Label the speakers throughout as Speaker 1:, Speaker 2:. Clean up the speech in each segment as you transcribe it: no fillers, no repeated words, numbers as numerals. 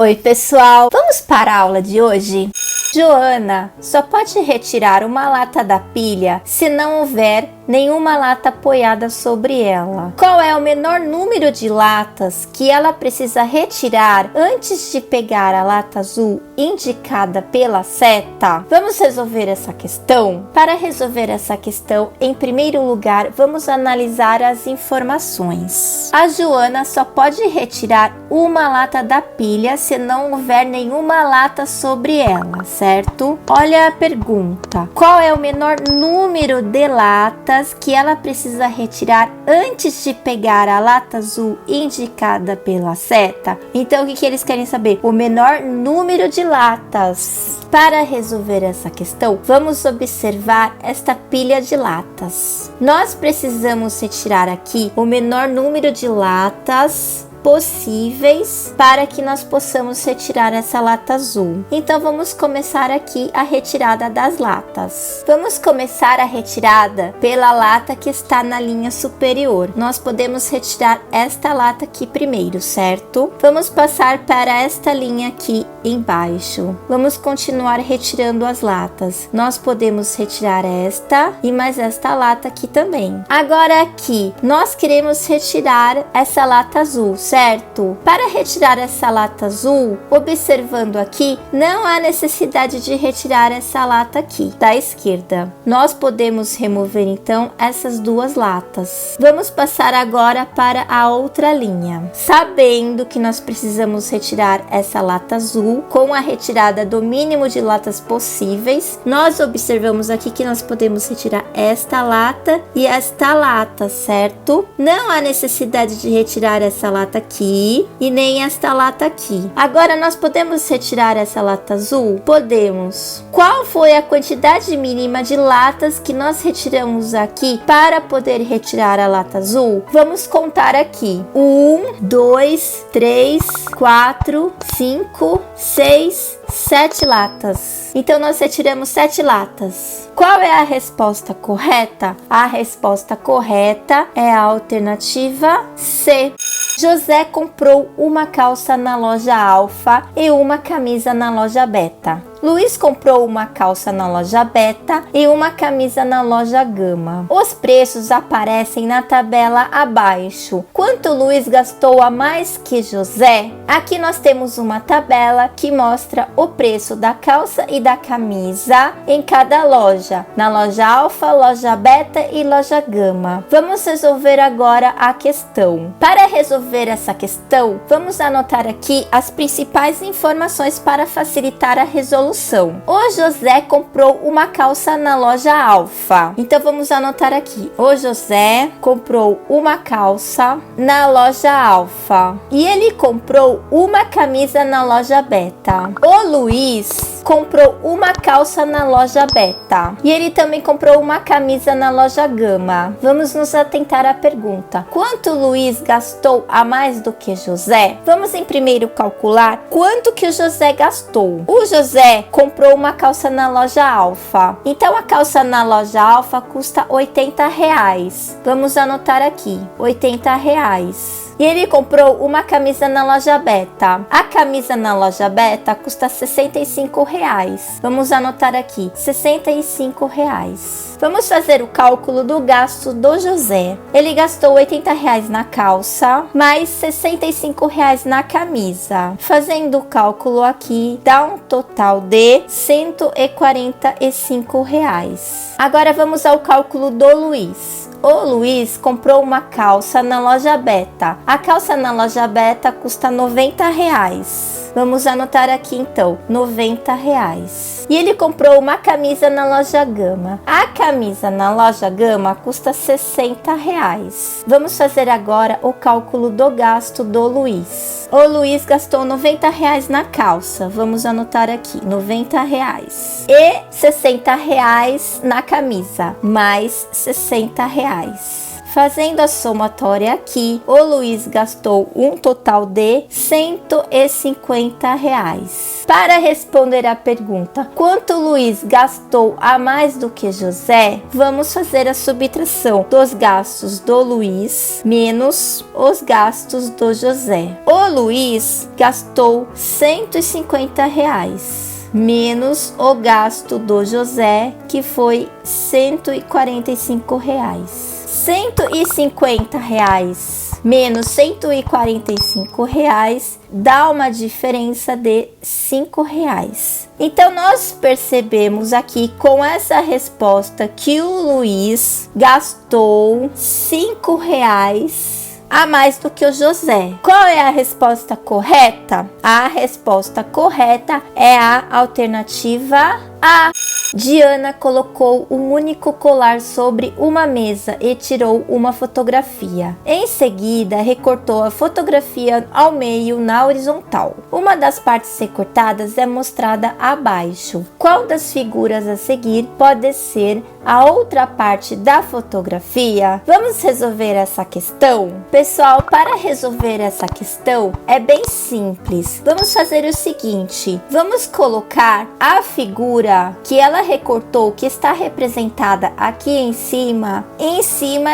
Speaker 1: Oi pessoal, vamos para a aula de hoje? Joana só pode retirar uma lata da pilha se não houver nenhuma lata apoiada sobre ela. Qual é o menor número de latas que ela precisa retirar antes de pegar a lata azul indicada pela seta? Vamos resolver essa questão? Para resolver essa questão, em primeiro lugar, vamos analisar as informações. A Joana só pode retirar uma lata da pilha se não houver nenhuma lata sobre ela, certo? Olha a pergunta. Qual é o menor número de latas que ela precisa retirar antes de pegar a lata azul indicada pela seta? Então, o que eles querem saber? O menor número de latas. Para resolver essa questão, vamos observar esta pilha de latas. Nós precisamos retirar aqui o menor número de latas possíveis para que nós possamos retirar essa lata azul. Então vamos começar aqui a retirada das latas. Vamos começar a retirada pela lata que está na linha superior. Nós podemos retirar esta lata aqui primeiro, certo? Vamos passar para esta linha aqui embaixo. Vamos continuar retirando as latas. Nós podemos retirar esta e mais esta lata aqui também. Agora aqui, nós queremos retirar essa lata azul, certo? Para retirar essa lata azul, observando aqui, não há necessidade de retirar essa lata aqui da esquerda. Nós podemos remover então essas duas latas. Vamos passar agora para a outra linha. Sabendo que nós precisamos retirar essa lata azul com a retirada do mínimo de latas possíveis, nós observamos aqui que nós podemos retirar esta lata e esta lata, certo? Não há necessidade de retirar essa lata aqui e nem esta lata aqui. Agora nós podemos retirar essa lata azul? Podemos. Qual foi a quantidade mínima de latas que nós retiramos aqui para poder retirar a lata azul? Vamos contar aqui. 1, 2, 3, 4, 5, 6, 7 latas. Então nós retiramos 7 latas. Qual é a resposta correta? A resposta correta é a alternativa C. José comprou uma calça na loja Alfa e uma camisa na loja Beta. Luiz comprou uma calça na loja Beta e uma camisa na loja Gama. Os preços aparecem na tabela abaixo. Quanto Luiz gastou a mais que José? Aqui nós temos uma tabela que mostra o preço da calça e da camisa em cada loja. Na loja Alfa, loja Beta e loja Gama. Vamos resolver agora a questão. Para resolver essa questão, vamos anotar aqui as principais informações para facilitar a resolução. O José comprou uma calça na loja Alfa. Então vamos anotar aqui. O José comprou uma calça na loja Alfa. E ele comprou uma camisa na loja Beta. O Luiz comprou uma calça na loja Beta. E ele também comprou uma camisa na loja Gama. Vamos nos atentar à pergunta. Quanto Luiz gastou a mais do que José? Vamos em primeiro calcular quanto que o José gastou. O José comprou uma calça na loja Alfa. Então a calça na loja Alfa custa R$80. Vamos anotar aqui, R$80. E ele comprou uma camisa na loja Beta. A camisa na loja Beta custa R$65. Vamos anotar aqui, R$65. Vamos fazer o cálculo do gasto do José. Ele gastou R$80 na calça, mais R$65 na camisa. Fazendo o cálculo aqui, dá um total de R$145. Agora vamos ao cálculo do Luiz. O Luiz comprou uma calça na loja Beta. A calça na loja Beta custa R$90. Vamos anotar aqui então, R$90. E ele comprou uma camisa na loja Gama. A camisa na loja Gama custa R$60. Vamos fazer agora o cálculo do gasto do Luiz. O Luiz gastou R$90 na calça. Vamos anotar aqui, R$90. E R$60 na camisa, mais R$60. Fazendo a somatória aqui, o Luiz gastou um total de R$ 150. Para responder a pergunta quanto Luiz gastou a mais do que José, vamos fazer a subtração dos gastos do Luiz menos os gastos do José. O Luiz gastou R$ 150 menos o gasto do José, que foi R$ 145. R$ 150 menos R$ 145 dá uma diferença de R$ 5. Então, nós percebemos aqui com essa resposta que o Luiz gastou R$ 5 a mais do que o José. Qual é a resposta correta? A resposta correta é a alternativa A. Diana colocou um único colar sobre uma mesa e tirou uma fotografia. Em seguida, recortou a fotografia ao meio na horizontal. Uma das partes recortadas é mostrada abaixo. Qual das figuras a seguir pode ser a outra parte da fotografia? Vamos resolver essa questão? Pessoal, para resolver essa questão é bem simples. Vamos fazer o seguinte: vamos colocar a figura que ela recortou, que está representada aqui em cima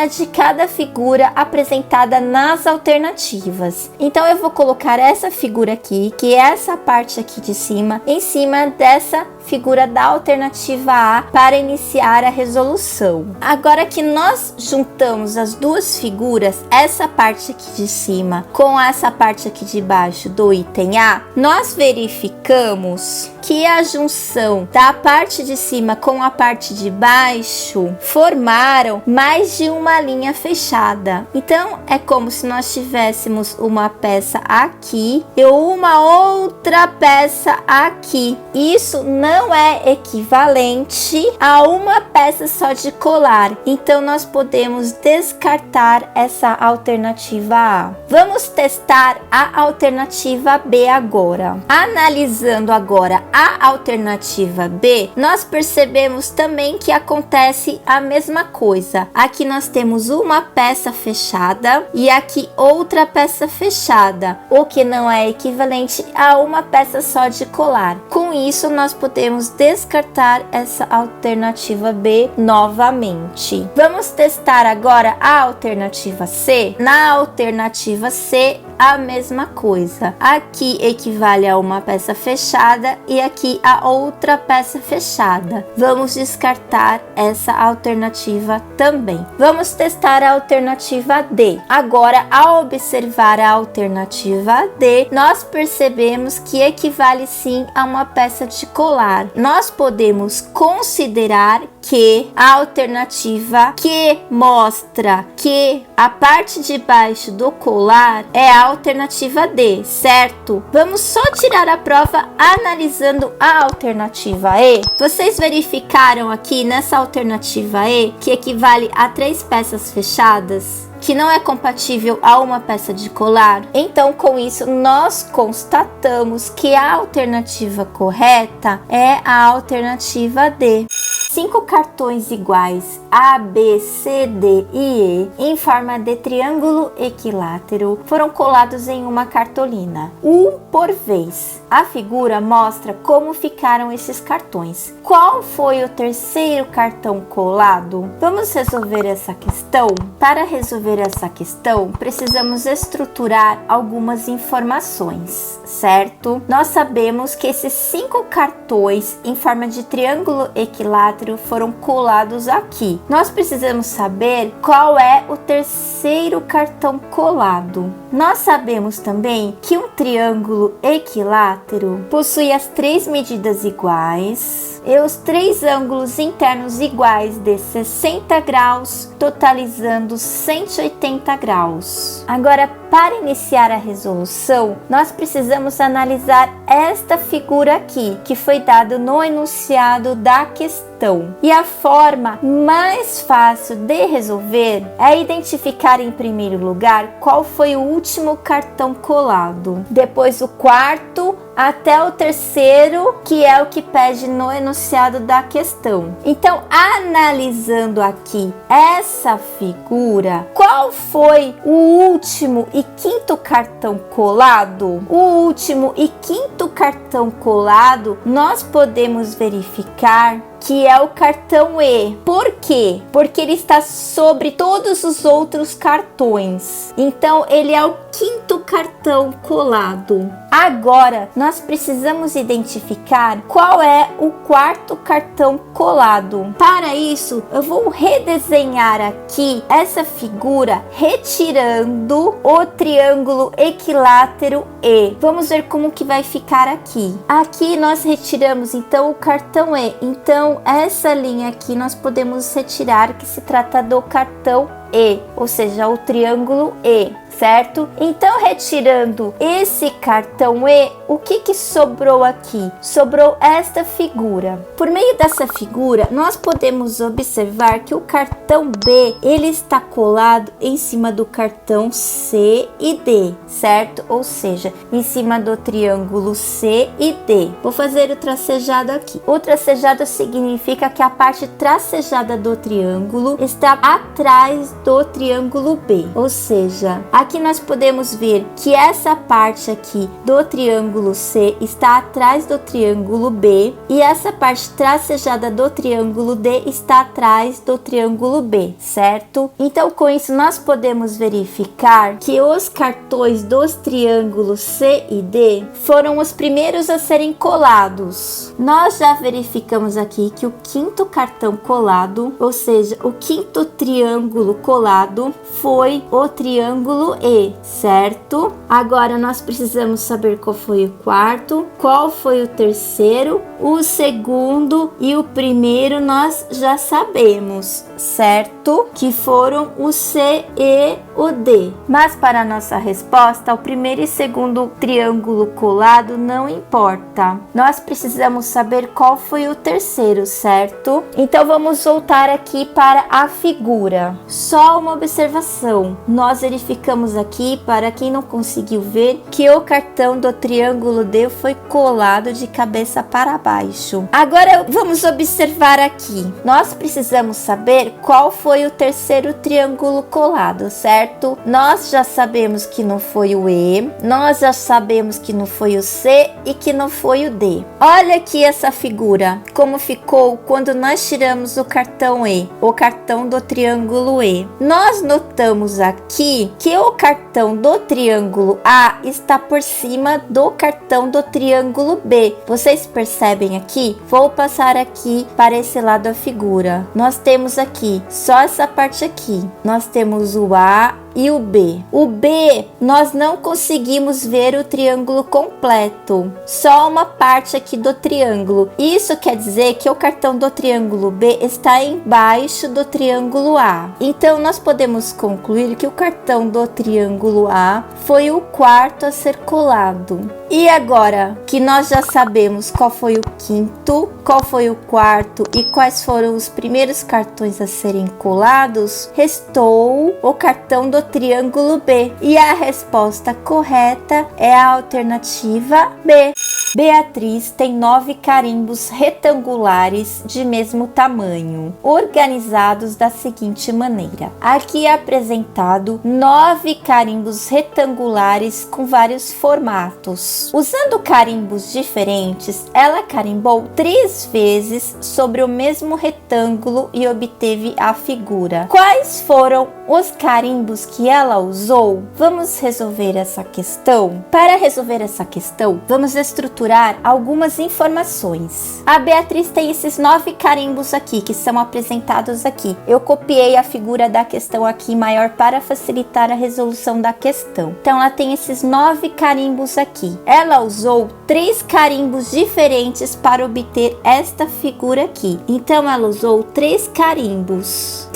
Speaker 1: de cada figura apresentada nas alternativas. Então eu vou colocar essa figura aqui, que é essa parte aqui de cima, em cima dessa figura da alternativa A para iniciar a resolução. Agora que nós juntamos as duas figuras, essa parte aqui de cima com essa parte aqui de baixo do item A, nós verificamos que a junção da parte de cima com a parte de baixo formaram mais de uma linha fechada. Então, é como se nós tivéssemos uma peça aqui e uma outra peça aqui. Isso não é equivalente a uma peça só de colar. Então, nós podemos descartar essa alternativa A. Vamos testar a alternativa B agora. Analisando agora a alternativa B, nós percebemos também que acontece a mesma coisa. Aqui nós temos uma peça fechada e aqui outra peça fechada, o que não é equivalente a uma peça só de colar. Com isso, nós podemos descartar essa alternativa B novamente. Vamos testar agora a alternativa C. Na alternativa C, a mesma coisa. Aqui equivale a uma peça fechada e aqui a outra peça fechada. Vamos descartar essa alternativa também. Vamos testar a alternativa D. Agora, ao observar a alternativa D, nós percebemos que equivale sim a uma peça de colar. Nós podemos considerar que a alternativa que mostra que a parte de baixo do colar é a alternativa D, certo? Vamos só tirar a prova analisando a alternativa E. Vocês verificaram aqui nessa alternativa E que equivale a 3 peças fechadas, que não é compatível a uma peça de colar? Então, com isso, nós constatamos que a alternativa correta é a alternativa D. 5 cartões iguais A, B, C, D e E em forma de triângulo equilátero foram colados em uma cartolina, um por vez. A figura mostra como ficaram esses cartões. Qual foi o terceiro cartão colado? Vamos resolver essa questão? Para resolver essa questão, precisamos estruturar algumas informações, certo? Nós sabemos que esses 5 cartões em forma de triângulo equilátero foram colados aqui. Nós precisamos saber qual é o terceiro cartão colado. Nós sabemos também que um triângulo equilátero possui as 3 medidas iguais e os 3 ângulos internos iguais de 60 graus, totalizando 180 graus. Agora, para iniciar a resolução, nós precisamos analisar esta figura aqui, que foi dada no enunciado da questão. E a forma mais fácil de resolver é identificar em primeiro lugar qual foi o último cartão colado, depois o quarto, até o terceiro, que é o que pede no enunciado da questão. Então, analisando aqui essa figura, qual foi o último e quinto cartão colado? O último e quinto cartão colado, nós podemos verificar que é o cartão E. Por quê? Porque ele está sobre todos os outros cartões. Então, ele é o quinto cartão colado. Agora, nós precisamos identificar qual é o quarto cartão colado. Para isso, eu vou redesenhar aqui essa figura, retirando o triângulo equilátero E. Vamos ver como que vai ficar aqui. Aqui nós retiramos, então, o cartão E. Então, essa linha aqui nós podemos retirar, que se trata do cartão E, ou seja, o triângulo E, certo? Então, retirando esse cartão E, o que sobrou aqui? Sobrou esta figura. Por meio dessa figura, nós podemos observar que o cartão B, ele está colado em cima do cartão C e D, certo? Ou seja, em cima do triângulo C e D. Vou fazer o tracejado aqui. O tracejado significa que a parte tracejada do triângulo está atrás do triângulo B, ou seja, aqui nós podemos ver que essa parte aqui do triângulo C está atrás do triângulo B e essa parte tracejada do triângulo D está atrás do triângulo B, certo? Então, com isso, nós podemos verificar que os cartões dos triângulos C e D foram os primeiros a serem colados. Nós já verificamos aqui que o quinto cartão colado, ou seja, o quinto triângulo colado, foi o triângulo E, certo? Agora nós precisamos saber qual foi o quarto, qual foi o terceiro, o segundo e o primeiro nós já sabemos, certo? Que foram o C e o D. Mas para a nossa resposta, o primeiro e segundo triângulo colado não importa. Nós precisamos saber qual foi o terceiro, certo? Então vamos voltar aqui para a figura. Só uma observação. Nós verificamos aqui, para quem não conseguiu ver, que o cartão do triângulo D foi colado de cabeça para baixo. Agora vamos observar aqui. Nós precisamos saber qual foi o terceiro triângulo colado, certo? Nós já sabemos que não foi o E, nós já sabemos que não foi o C e que não foi o D. Olha aqui essa figura, como ficou quando nós tiramos o cartão E, o cartão do triângulo E. Nós notamos aqui que o cartão do triângulo A está por cima do cartão do triângulo B. Vocês percebem aqui? Vou passar aqui para esse lado da figura. Nós temos aqui só essa parte aqui. Nós temos o A e o B. O B, nós não conseguimos ver o triângulo completo, só uma parte aqui do triângulo. Isso quer dizer que o cartão do triângulo B está embaixo do triângulo A. Então, nós podemos concluir que o cartão do triângulo A foi o quarto a ser colado. E agora que nós já sabemos qual foi o quinto, qual foi o quarto e quais foram os primeiros cartões a serem colados, restou o cartão do triângulo B. E a resposta correta é a alternativa B. Beatriz tem 9 carimbos retangulares de mesmo tamanho, organizados da seguinte maneira. Aqui é apresentado 9 carimbos retangulares com vários formatos. Usando carimbos diferentes, ela carimbou 3 vezes sobre o mesmo retângulo e obteve a figura. Quais foram os carimbos que ela usou? Vamos resolver essa questão. Para resolver essa questão, vamos estruturar algumas informações. A Beatriz tem esses 9 carimbos aqui, que são apresentados aqui. Eu copiei a figura da questão aqui maior para facilitar a resolução da questão. Então, ela tem esses 9 carimbos aqui. Ela usou 3 carimbos diferentes para obter esta figura aqui. Então, ela usou 3 carimbos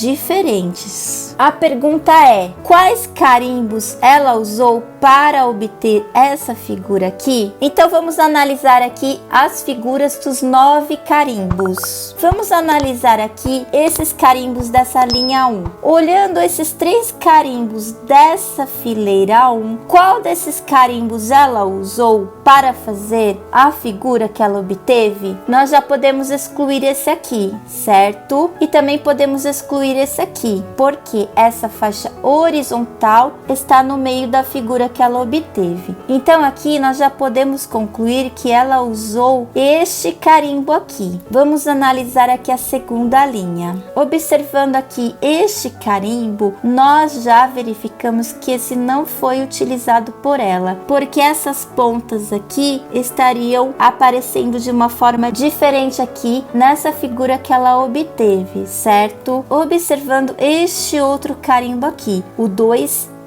Speaker 1: diferentes. A pergunta pergunta é: quais carimbos ela usou para obter essa figura aqui? Então vamos analisar aqui as figuras dos 9 carimbos. Vamos analisar aqui esses carimbos dessa linha 1. Olhando esses 3 carimbos dessa fileira 1, qual desses carimbos ela usou para fazer a figura que ela obteve? Nós já podemos excluir esse aqui, certo? E também podemos excluir esse aqui, porque essa faixa horizontal está no meio da figura que ela obteve. Então aqui nós já podemos concluir que ela usou este carimbo aqui. Vamos analisar aqui a segunda linha. Observando aqui este carimbo, nós já verificamos que esse não foi utilizado por ela, porque essas pontas aqui estariam aparecendo de uma forma diferente aqui nessa figura que ela obteve, certo? Observando este outro carimbo aqui, o 2C.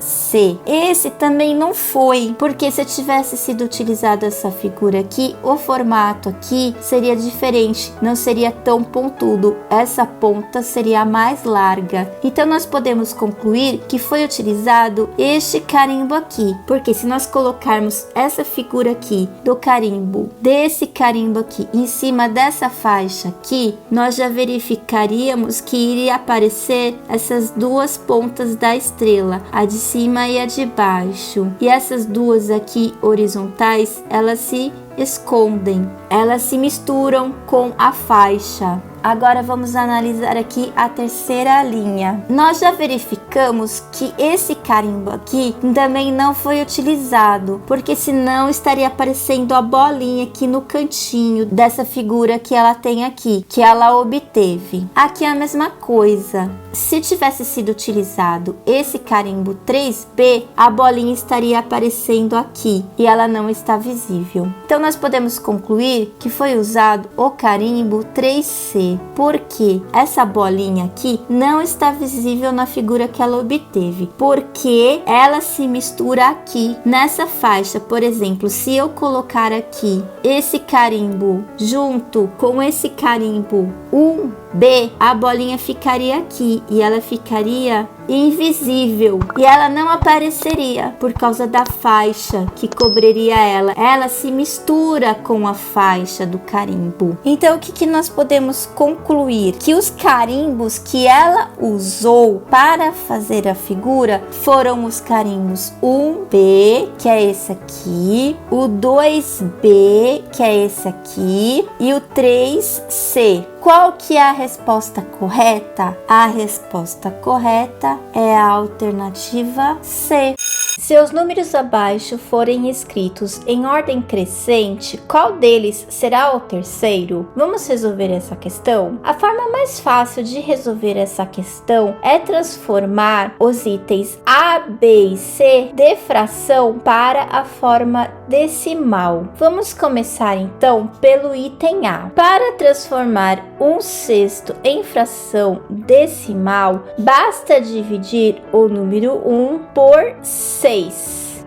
Speaker 1: Esse também não foi, porque se tivesse sido utilizado essa figura aqui, o formato aqui seria diferente, não seria tão pontudo, essa ponta seria mais larga. Então nós podemos concluir que foi utilizado este carimbo aqui, porque se nós colocarmos essa figura aqui do carimbo, desse carimbo aqui em cima dessa faixa aqui, nós já verificaríamos que iria aparecer essas duas pontas da estrela, a de cima e a de baixo, e essas duas aqui horizontais, elas se escondem, elas se misturam com a faixa. Agora vamos analisar aqui a terceira linha. Nós já verificamos que esse carimbo aqui também não foi utilizado, porque senão estaria aparecendo a bolinha aqui no cantinho dessa figura que ela tem aqui, que ela obteve. Aqui é a mesma coisa. Se tivesse sido utilizado esse carimbo 3B, a bolinha estaria aparecendo aqui e ela não está visível. Então nós podemos concluir que foi usado o carimbo 3C, porque essa bolinha aqui não está visível na figura que ela obteve, porque ela se mistura aqui nessa faixa. Por exemplo, se eu colocar aqui esse carimbo junto com esse carimbo 1B, a bolinha ficaria aqui e ela ficaria invisível e ela não apareceria por causa da faixa que cobriria ela. Ela se mistura com a faixa do carimbo. Então o que nós podemos concluir? Que os carimbos que ela usou para fazer a figura foram os carimbos 1B, que é esse aqui, o 2B, que é esse aqui, e o 3C. Qual que é a resposta correta? A resposta correta é a alternativa C. Se os números abaixo forem escritos em ordem crescente, qual deles será o terceiro? Vamos resolver essa questão? A forma mais fácil de resolver essa questão é transformar os itens A, B e C de fração para a forma decimal. Vamos começar então pelo item A. Para transformar 1/6 em fração decimal, basta dividir o número 1 por 6.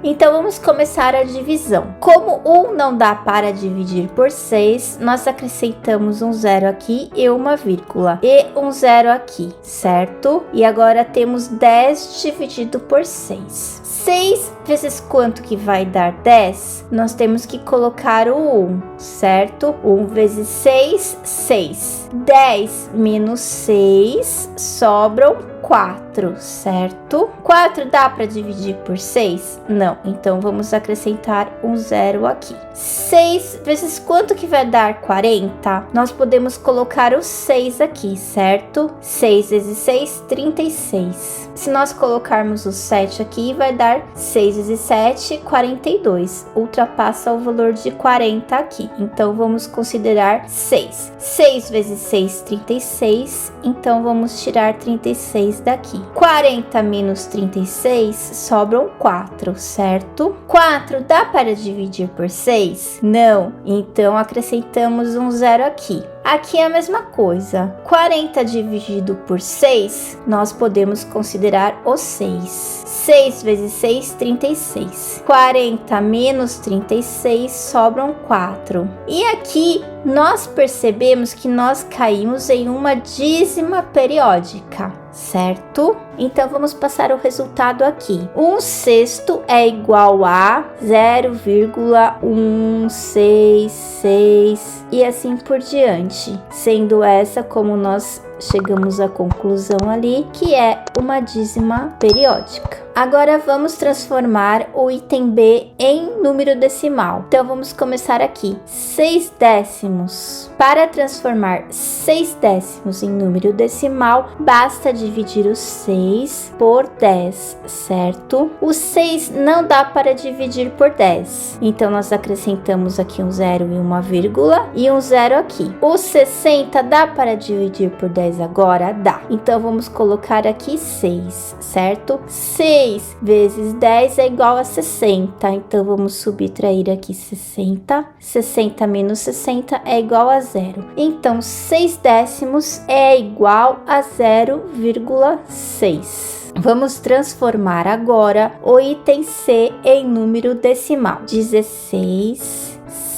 Speaker 1: Então vamos começar a divisão. Como 1 não dá para dividir por 6, nós acrescentamos um 0 aqui e uma vírgula. E um 0 aqui, certo? E agora temos 10 dividido por 6. 6 vezes quanto que vai dar 10? Nós temos que colocar o 1, certo? 1 vezes 6, 6. 10 menos 6, sobram 4, certo? 4 dá para dividir por 6? Não, então vamos acrescentar um 0 aqui. 6 vezes quanto que vai dar 40? Nós podemos colocar o 6 aqui, certo? 6 vezes 6, 36. Se nós colocarmos o 7 aqui, vai dar 6 vezes 7, 42. Ultrapassa o valor de 40 aqui. Então vamos considerar 6. 6 vezes 6, 36. Então vamos tirar 36 daqui. 40 menos 36 sobram 4, certo? 4 dá para dividir por 6? Não. Então acrescentamos um 0 aqui. Aqui é a mesma coisa. 40 dividido por 6, nós podemos considerar o 6. 6 vezes 6, 36. 40 menos 36 sobram 4. E aqui nós percebemos que nós caímos em uma dízima periódica, certo? Então, vamos passar o resultado aqui. 1/6 é igual a 0,166 e assim por diante, sendo essa como nós chegamos à conclusão ali, que é uma dízima periódica. Agora vamos transformar o item B em número decimal. Então vamos começar aqui. 6 décimos. Para transformar 6 décimos em número decimal, basta dividir o 6 por 10, certo? O 6 não dá para dividir por 10. Então nós acrescentamos aqui um 0 e uma vírgula e um 0 aqui. O 60 dá para dividir por 10 agora? Dá. Então vamos colocar aqui 6, certo? 6 vezes 10 é igual a 60. Então vamos subtrair aqui 60. 60 menos 60 é igual a 0. Então 6 décimos é igual a 0,6. Vamos transformar agora o item C em número decimal. 16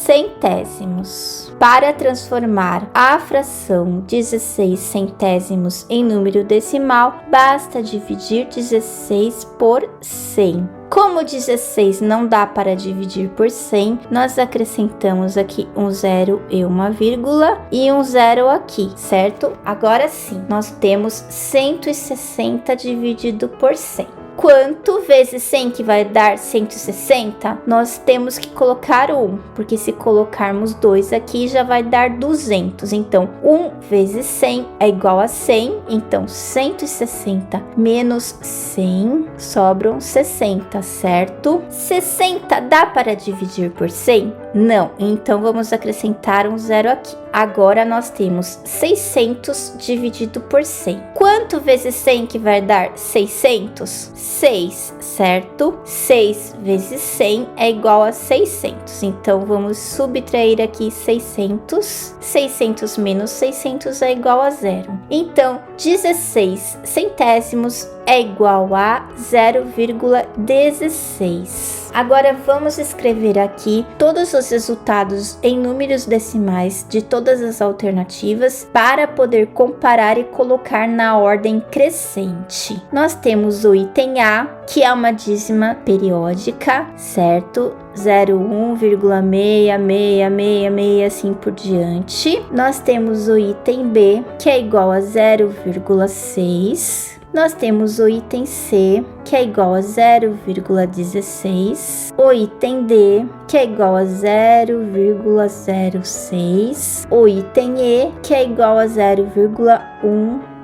Speaker 1: centésimos. Para transformar a fração 16 centésimos em número decimal, basta dividir 16 por 100. Como 16 não dá para dividir por 100, nós acrescentamos aqui um 0 e uma vírgula e um 0 aqui, certo? Agora sim, nós temos 160 dividido por 100. Quanto vezes 100 que vai dar 160? Nós temos que colocar 1, porque se colocarmos 2 aqui já vai dar 200. Então, 1 vezes 100 é igual a 100. Então, 160 menos 100 sobram 60, certo? 60 dá para dividir por 100? Não. Então, vamos acrescentar um 0 aqui. Agora, nós temos 600 dividido por 100. Quanto vezes 100 que vai dar 600? 6, certo? 6 vezes 100 é igual a 600. Então, vamos subtrair aqui 600. 600 menos 600 é igual a 0. Então, 16 centésimos é igual a 0,16. Agora vamos escrever aqui todos os resultados em números decimais de todas as alternativas para poder comparar e colocar na ordem crescente. Nós temos o item A, que é uma dízima periódica, certo? 0,1,666 assim por diante. Nós temos o item B, que é igual a 0,6. Nós temos o item C, que é igual a 0,16. O item D, que é igual a 0,06. O item E, que é igual a 0,166.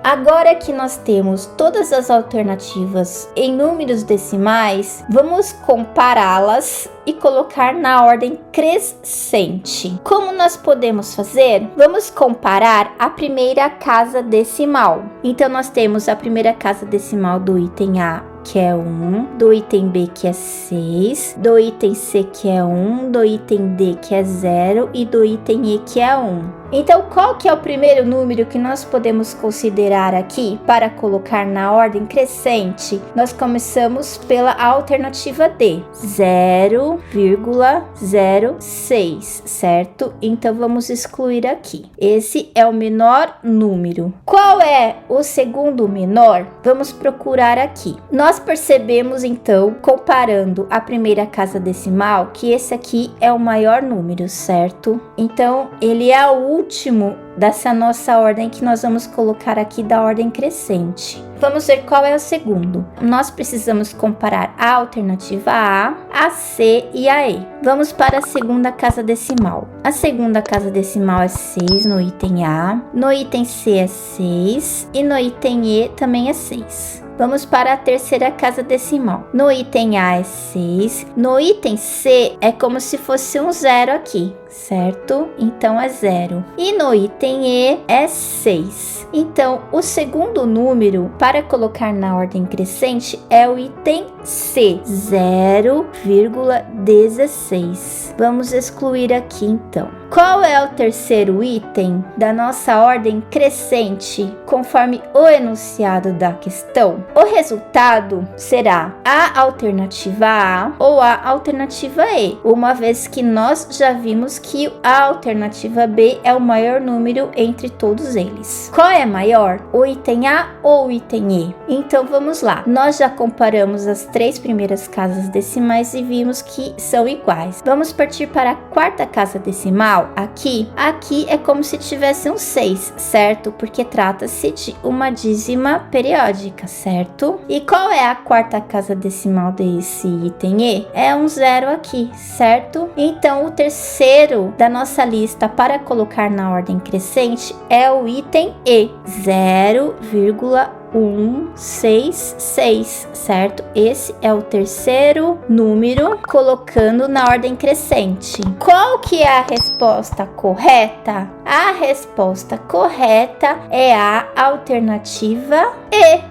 Speaker 1: Agora que nós temos todas as alternativas em números decimais, vamos compará-las e colocar na ordem crescente. Como nós podemos fazer? Vamos comparar a primeira casa decimal. Então, nós temos a primeira casa decimal do item A, que é 1, do item B, que é 6, do item C, que é 1, do item D, que é 0 e do item E, que é 1. Então, qual que é o primeiro número que nós podemos considerar aqui para colocar na ordem crescente? Nós começamos pela alternativa D, 0,06, certo? Então, vamos excluir aqui. Esse é o menor número. Qual é o segundo menor? Vamos procurar aqui. Nós percebemos, então, comparando a primeira casa decimal, que esse aqui é o maior número, certo? Então, ele é o último dessa nossa ordem que nós vamos colocar aqui da ordem crescente. Vamos ver qual é o segundo. Nós precisamos comparar a alternativa A, a C e a E. Vamos para a segunda casa decimal. A segunda casa decimal é 6 no item A, no item C é 6 e no item E também é 6. Vamos para a terceira casa decimal. No item A é 6. No item C é como se fosse um 0 aqui, certo? Então é 0. E no item E é 6. Então, o segundo número para colocar na ordem crescente é o item C, 0,16. Vamos excluir aqui então. Qual é o terceiro item da nossa ordem crescente, conforme o enunciado da questão? O resultado será a alternativa A ou a alternativa E, uma vez que nós já vimos que a alternativa B é o maior número entre todos eles. Qual é maior? O item A ou o item E? Então vamos lá. Nós já comparamos as três primeiras casas decimais e vimos que são iguais. Vamos partir para a quarta casa decimal. Aqui é como se tivesse um 6, certo? Porque trata-se de uma dízima periódica, certo? E qual é a quarta casa decimal desse item E? É um 0 aqui, certo? Então o terceiro da nossa lista para colocar na ordem crescente é o item E, 0,166, certo? Esse é o terceiro número colocando na ordem crescente. Qual que é a resposta correta? A resposta correta é a alternativa E.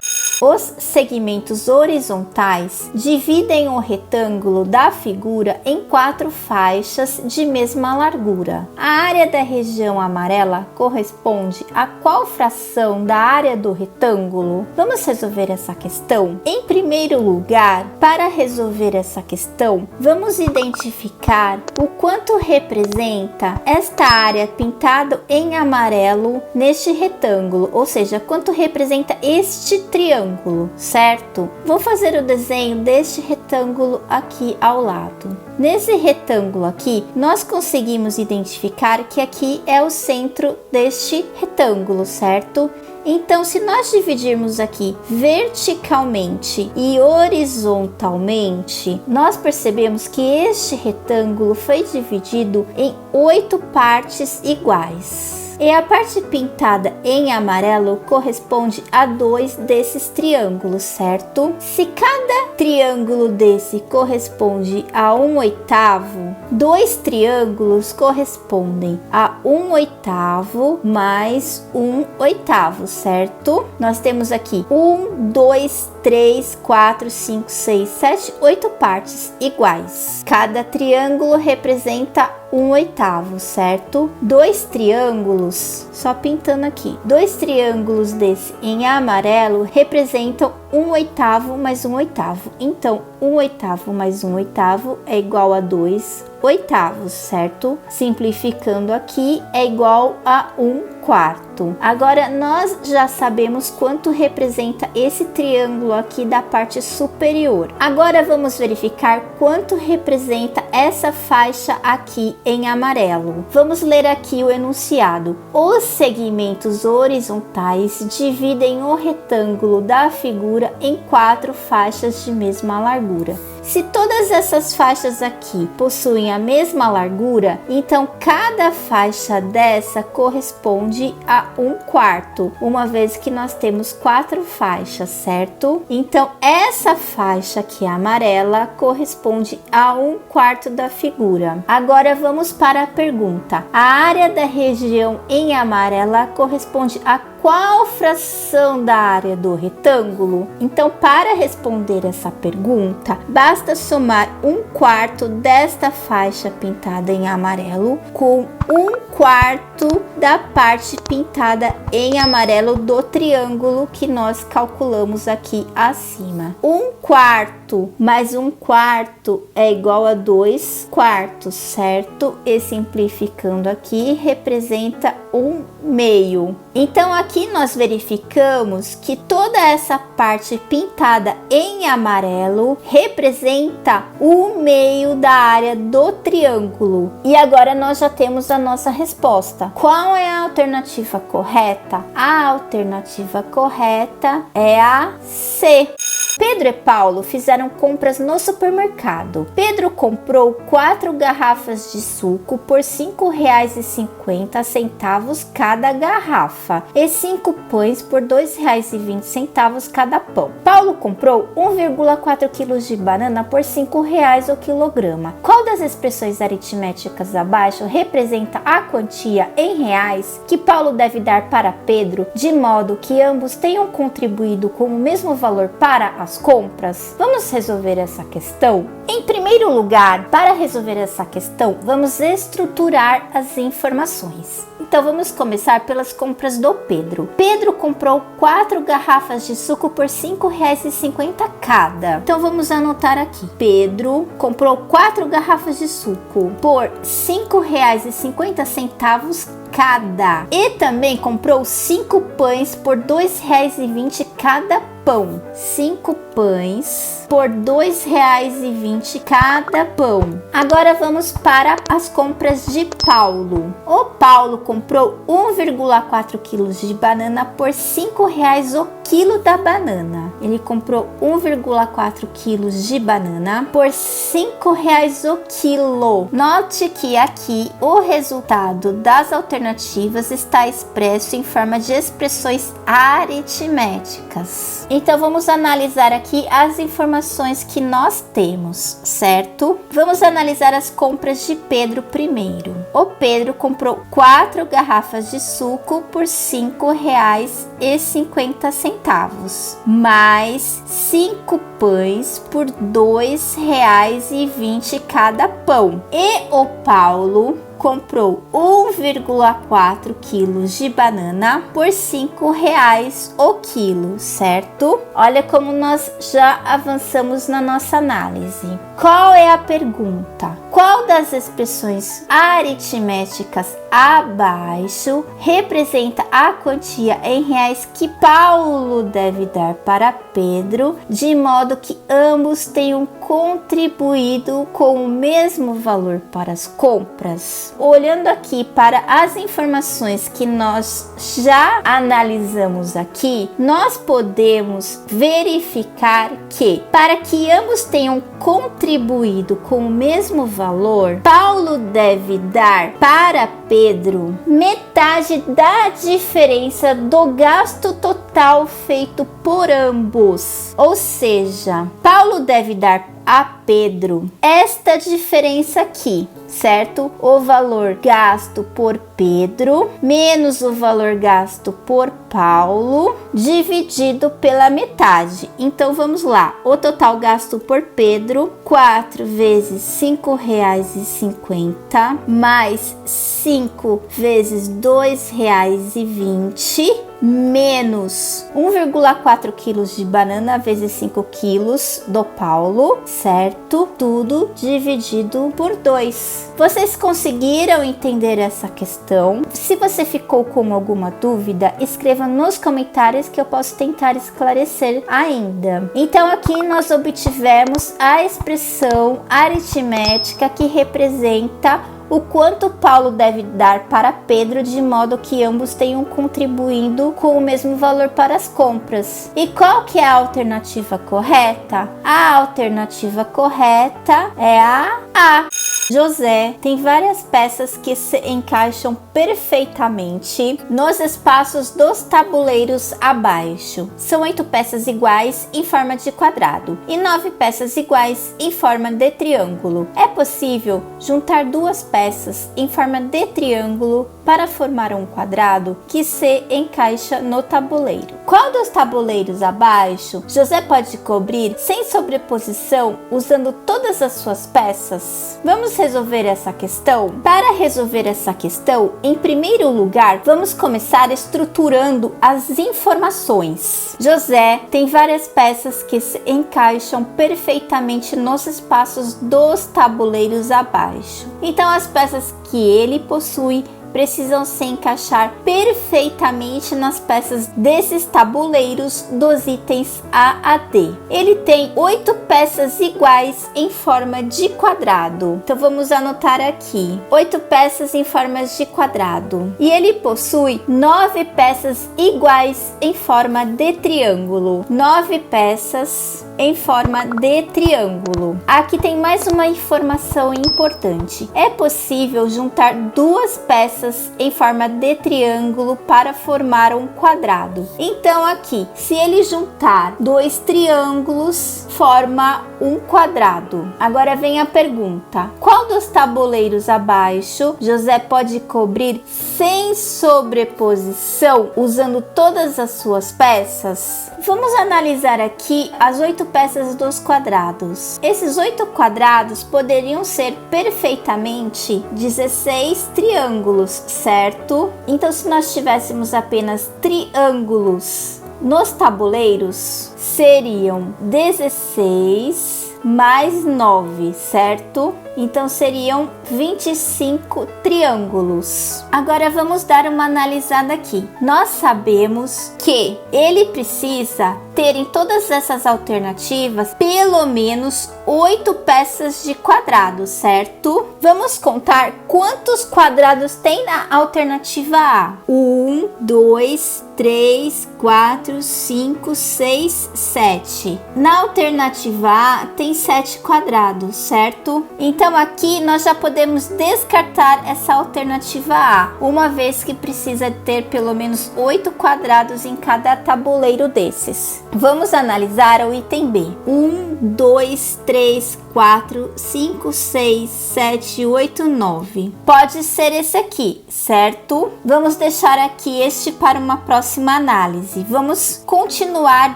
Speaker 1: Os segmentos horizontais dividem o retângulo da figura em 4 faixas de mesma largura. A área da região amarela corresponde a qual fração da área do retângulo? Vamos resolver essa questão? Em primeiro lugar, para resolver essa questão, vamos identificar o quanto representa esta área pintada em amarelo neste retângulo, ou seja, quanto representa este triângulo, certo? Vou fazer o desenho deste retângulo aqui ao lado. Nesse retângulo aqui, nós conseguimos identificar que aqui é o centro deste retângulo, certo? Então, se nós dividirmos aqui verticalmente e horizontalmente, nós percebemos que este retângulo foi dividido em 8 partes iguais. E a parte pintada em amarelo corresponde a 2 desses triângulos, certo? Se cada triângulo desse corresponde a 1/8, 2 triângulos correspondem a 1/8 mais 1/8, certo? Nós temos aqui 1, 2, 3, 4, 5, 6, 7, 8 partes iguais. Cada triângulo representa 1/8, certo? 2 triângulos, só pintando aqui, 2 triângulos desse em amarelo representam 1/8 mais 1/8. Então, 1/8 mais 1/8 é igual a 2/8, certo? Simplificando aqui, é igual a 1/4. Agora, nós já sabemos quanto representa esse triângulo aqui da parte superior. Agora, vamos verificar quanto representa essa faixa aqui em amarelo. Vamos ler aqui o enunciado. Os segmentos horizontais dividem o retângulo da figura em 4 faixas de mesma largura. Se todas essas faixas aqui possuem a mesma largura, então cada faixa dessa corresponde a 1/4, uma vez que nós temos 4 faixas, certo? Então essa faixa aqui amarela corresponde a 1/4 da figura. Agora vamos para a pergunta. A área da região em amarela corresponde a qual fração da área do retângulo? Então, para responder essa pergunta, basta somar 1/4 desta faixa pintada em amarelo com 1/4 da parte pintada em amarelo do triângulo que nós calculamos aqui acima. 1/4 mais 1/4 é igual a 2/4, certo? E simplificando aqui, representa 1/2. Então, aqui nós verificamos que toda essa parte pintada em amarelo representa 1/2 da área do triângulo. E agora nós já temos a nossa resposta. Qual é a alternativa correta? A alternativa correta é a C. Pedro e Paulo fizeram compras no supermercado. Pedro comprou 4 garrafas de suco por R$ 5,50 cada garrafa e 5 pães por R$ 2,20 cada pão. Paulo comprou 1,4 kg de banana por R$ 5,00 o quilograma. Qual das expressões aritméticas abaixo representa a quantia em reais que Paulo deve dar para Pedro, de modo que ambos tenham contribuído com o mesmo valor para as compras? Vamos resolver essa questão? Em primeiro lugar, para resolver essa questão, vamos estruturar as informações. Então vamos começar pelas compras do Pedro. Pedro comprou 4 garrafas de suco por R$ 5,50 cada. Então vamos anotar aqui. Pedro comprou 4 garrafas de suco por R$ 5,50 cada. E também comprou 5 pães por R$ 2,20 cada pão. 5 pães por R$ 2,20 cada pão. Agora vamos para as compras de Paulo. O Paulo comprou 1,4 kg de banana por R$ 5,00 o quilo da banana. Ele comprou 1,4 kg de banana por R$ 5,00 o quilo. Note que aqui o resultado das alternativas está expresso em forma de expressões aritméticas. Então vamos analisar aqui as informações que nós temos, certo? Vamos analisar as compras de Pedro primeiro. O Pedro comprou 4 garrafas de suco por R$ 5,50, mais 5 pães por R$ 2,20 cada pão. E o Paulo comprou 1,4 kg de banana por R$ 5,00 o quilo, certo? Olha como nós já avançamos na nossa análise. Qual é a pergunta? Qual das expressões aritméticas abaixo representa a quantia em reais que Paulo deve dar para Pedro, de modo que ambos tenham contribuído com o mesmo valor para as compras? Olhando aqui para as informações que nós já analisamos aqui, nós podemos verificar que, para que ambos tenham contribuído com o mesmo valor, Paulo deve dar para Pedro metade da diferença do gasto total feito por ambos. Ou seja, Paulo deve dar a Pedro esta diferença aqui, certo? O valor gasto por Pedro menos o valor gasto por Paulo dividido pela metade. Então vamos lá, o total gasto por Pedro, 4 vezes R$ 5,50 mais 5 vezes R$ 2,20 menos 1,4 kg de banana vezes 5 quilos do Paulo, certo? Tudo dividido por 2. Vocês conseguiram entender essa questão? Se você ficou com alguma dúvida, escreva nos comentários que eu posso tentar esclarecer ainda. Então aqui nós obtivemos a expressão aritmética que representa o quanto Paulo deve dar para Pedro, de modo que ambos tenham contribuído com o mesmo valor para as compras. E qual que é a alternativa correta? A alternativa correta é a A. José tem várias peças que se encaixam perfeitamente nos espaços dos tabuleiros abaixo. São 8 peças iguais em forma de quadrado e 9 peças iguais em forma de triângulo. É possível juntar 2 peças em forma de triângulo para formar um quadrado que se encaixa no tabuleiro. Qual dos tabuleiros abaixo José pode cobrir sem sobreposição usando todas as suas peças? Vamos resolver essa questão? Para resolver essa questão, em primeiro lugar, vamos começar estruturando as informações. José tem várias peças que se encaixam perfeitamente nos espaços dos tabuleiros abaixo. Então, as peças que ele possui precisam se encaixar perfeitamente nas peças desses tabuleiros dos itens A a D. Ele tem 8 peças iguais em forma de quadrado. Então vamos anotar aqui: 8 peças em formas de quadrado. E ele possui 9 peças iguais em forma de triângulo. 9 peças em forma de triângulo. Aqui tem mais uma informação importante. É possível juntar 2 peças em forma de triângulo para formar um quadrado. Então aqui, se ele juntar 2 triângulos, forma um quadrado. Agora vem a pergunta: qual dos tabuleiros abaixo José pode cobrir sem sobreposição usando todas as suas peças? Vamos analisar aqui as 8 peças dos quadrados. Esses 8 quadrados poderiam ser perfeitamente 16 triângulos, certo? Então, se nós tivéssemos apenas triângulos nos tabuleiros, seriam 16 mais 9, certo? Então seriam 25 triângulos. Agora vamos dar uma analisada aqui. Nós sabemos que ele precisa ter em todas essas alternativas pelo menos 8 peças de quadrado, certo? Vamos contar quantos quadrados tem na alternativa A. 1, 2, 3, 4, 5, 6, 7. Na alternativa A tem 7 quadrados, certo? Então aqui nós já podemos descartar essa alternativa A, uma vez que precisa ter pelo menos 8 quadrados em cada tabuleiro desses. Vamos analisar o item B. 1, 2, 3, 4, 5, 6, 7, 8, 9. Pode ser esse aqui, certo? Vamos deixar aqui este para uma próxima análise. Vamos continuar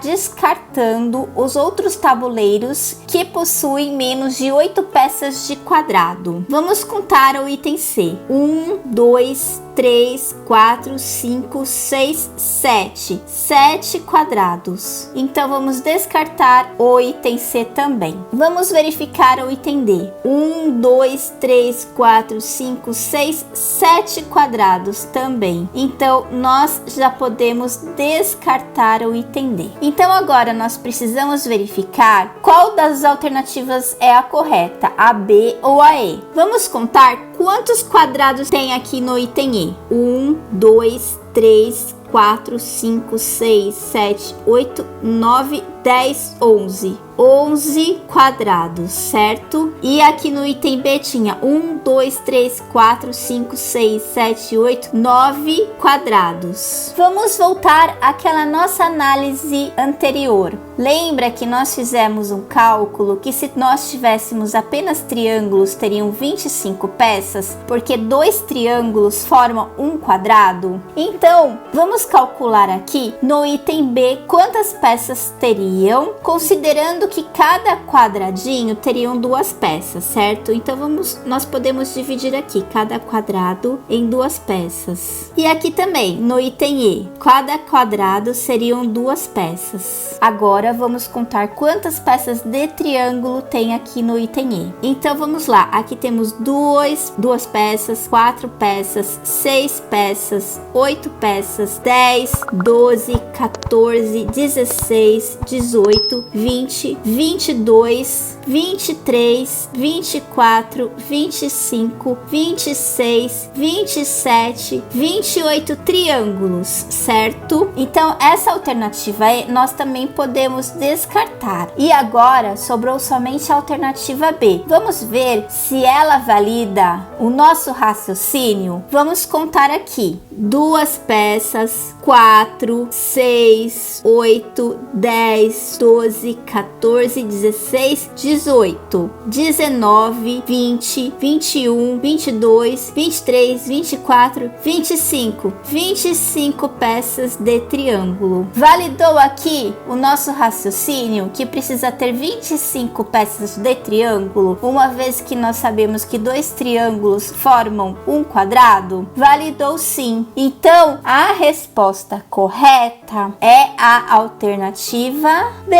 Speaker 1: descartando os outros tabuleiros que possuem menos de 8 peças de quadrado. Vamos contar o item C. 1, 2, 3, 4, 5, 6, 7. 7 quadrados. Então, vamos descartar o item C também. Vamos verificar o item D. 1, 2, 3, 4, 5, 6, 7 quadrados também. Então, nós já podemos descartar o item D. Então, agora nós precisamos verificar qual das alternativas é a correta, a B ou a E. Vamos contar quantos quadrados tem aqui no item E. 1, 2, 3, 4, 5, 6, 7, 8, 9, 10, 11. 11 quadrados, certo? E aqui no item B tinha 1, 2, 3, 4, 5, 6, 7, 8, 9 quadrados. Vamos voltar àquela nossa análise anterior. Lembra que nós fizemos um cálculo que se nós tivéssemos apenas triângulos teriam 25 peças, porque 2 triângulos formam um quadrado? Então, vamos calcular aqui no item B quantas peças teriam, considerando que cada quadradinho teriam 2 peças, certo? Então nós podemos dividir aqui cada quadrado em 2 peças. E aqui também, no item E, cada quadrado seriam 2 peças. Agora vamos contar quantas peças de triângulo tem aqui no item E. Então vamos lá, aqui temos 2 peças, 4 peças, 6 peças, 8 peças, 10, 12, 14, 16, 18, 20, 22, 23, 24, 25, 26, 27, 28 triângulos, certo? Então, essa alternativa E nós também podemos descartar. E agora, sobrou somente a alternativa B. Vamos ver se ela valida o nosso raciocínio? Vamos contar aqui. 2 peças, 4, 6, 8, 10, 12, 14, 16, 18, 19, 20, 21, 22, 23, 24, 25. 25 peças de triângulo. Validou aqui o nosso raciocínio que precisa ter 25 peças de triângulo, uma vez que nós sabemos que 2 triângulos formam um quadrado? Validou sim. Então, a resposta correta é a alternativa B.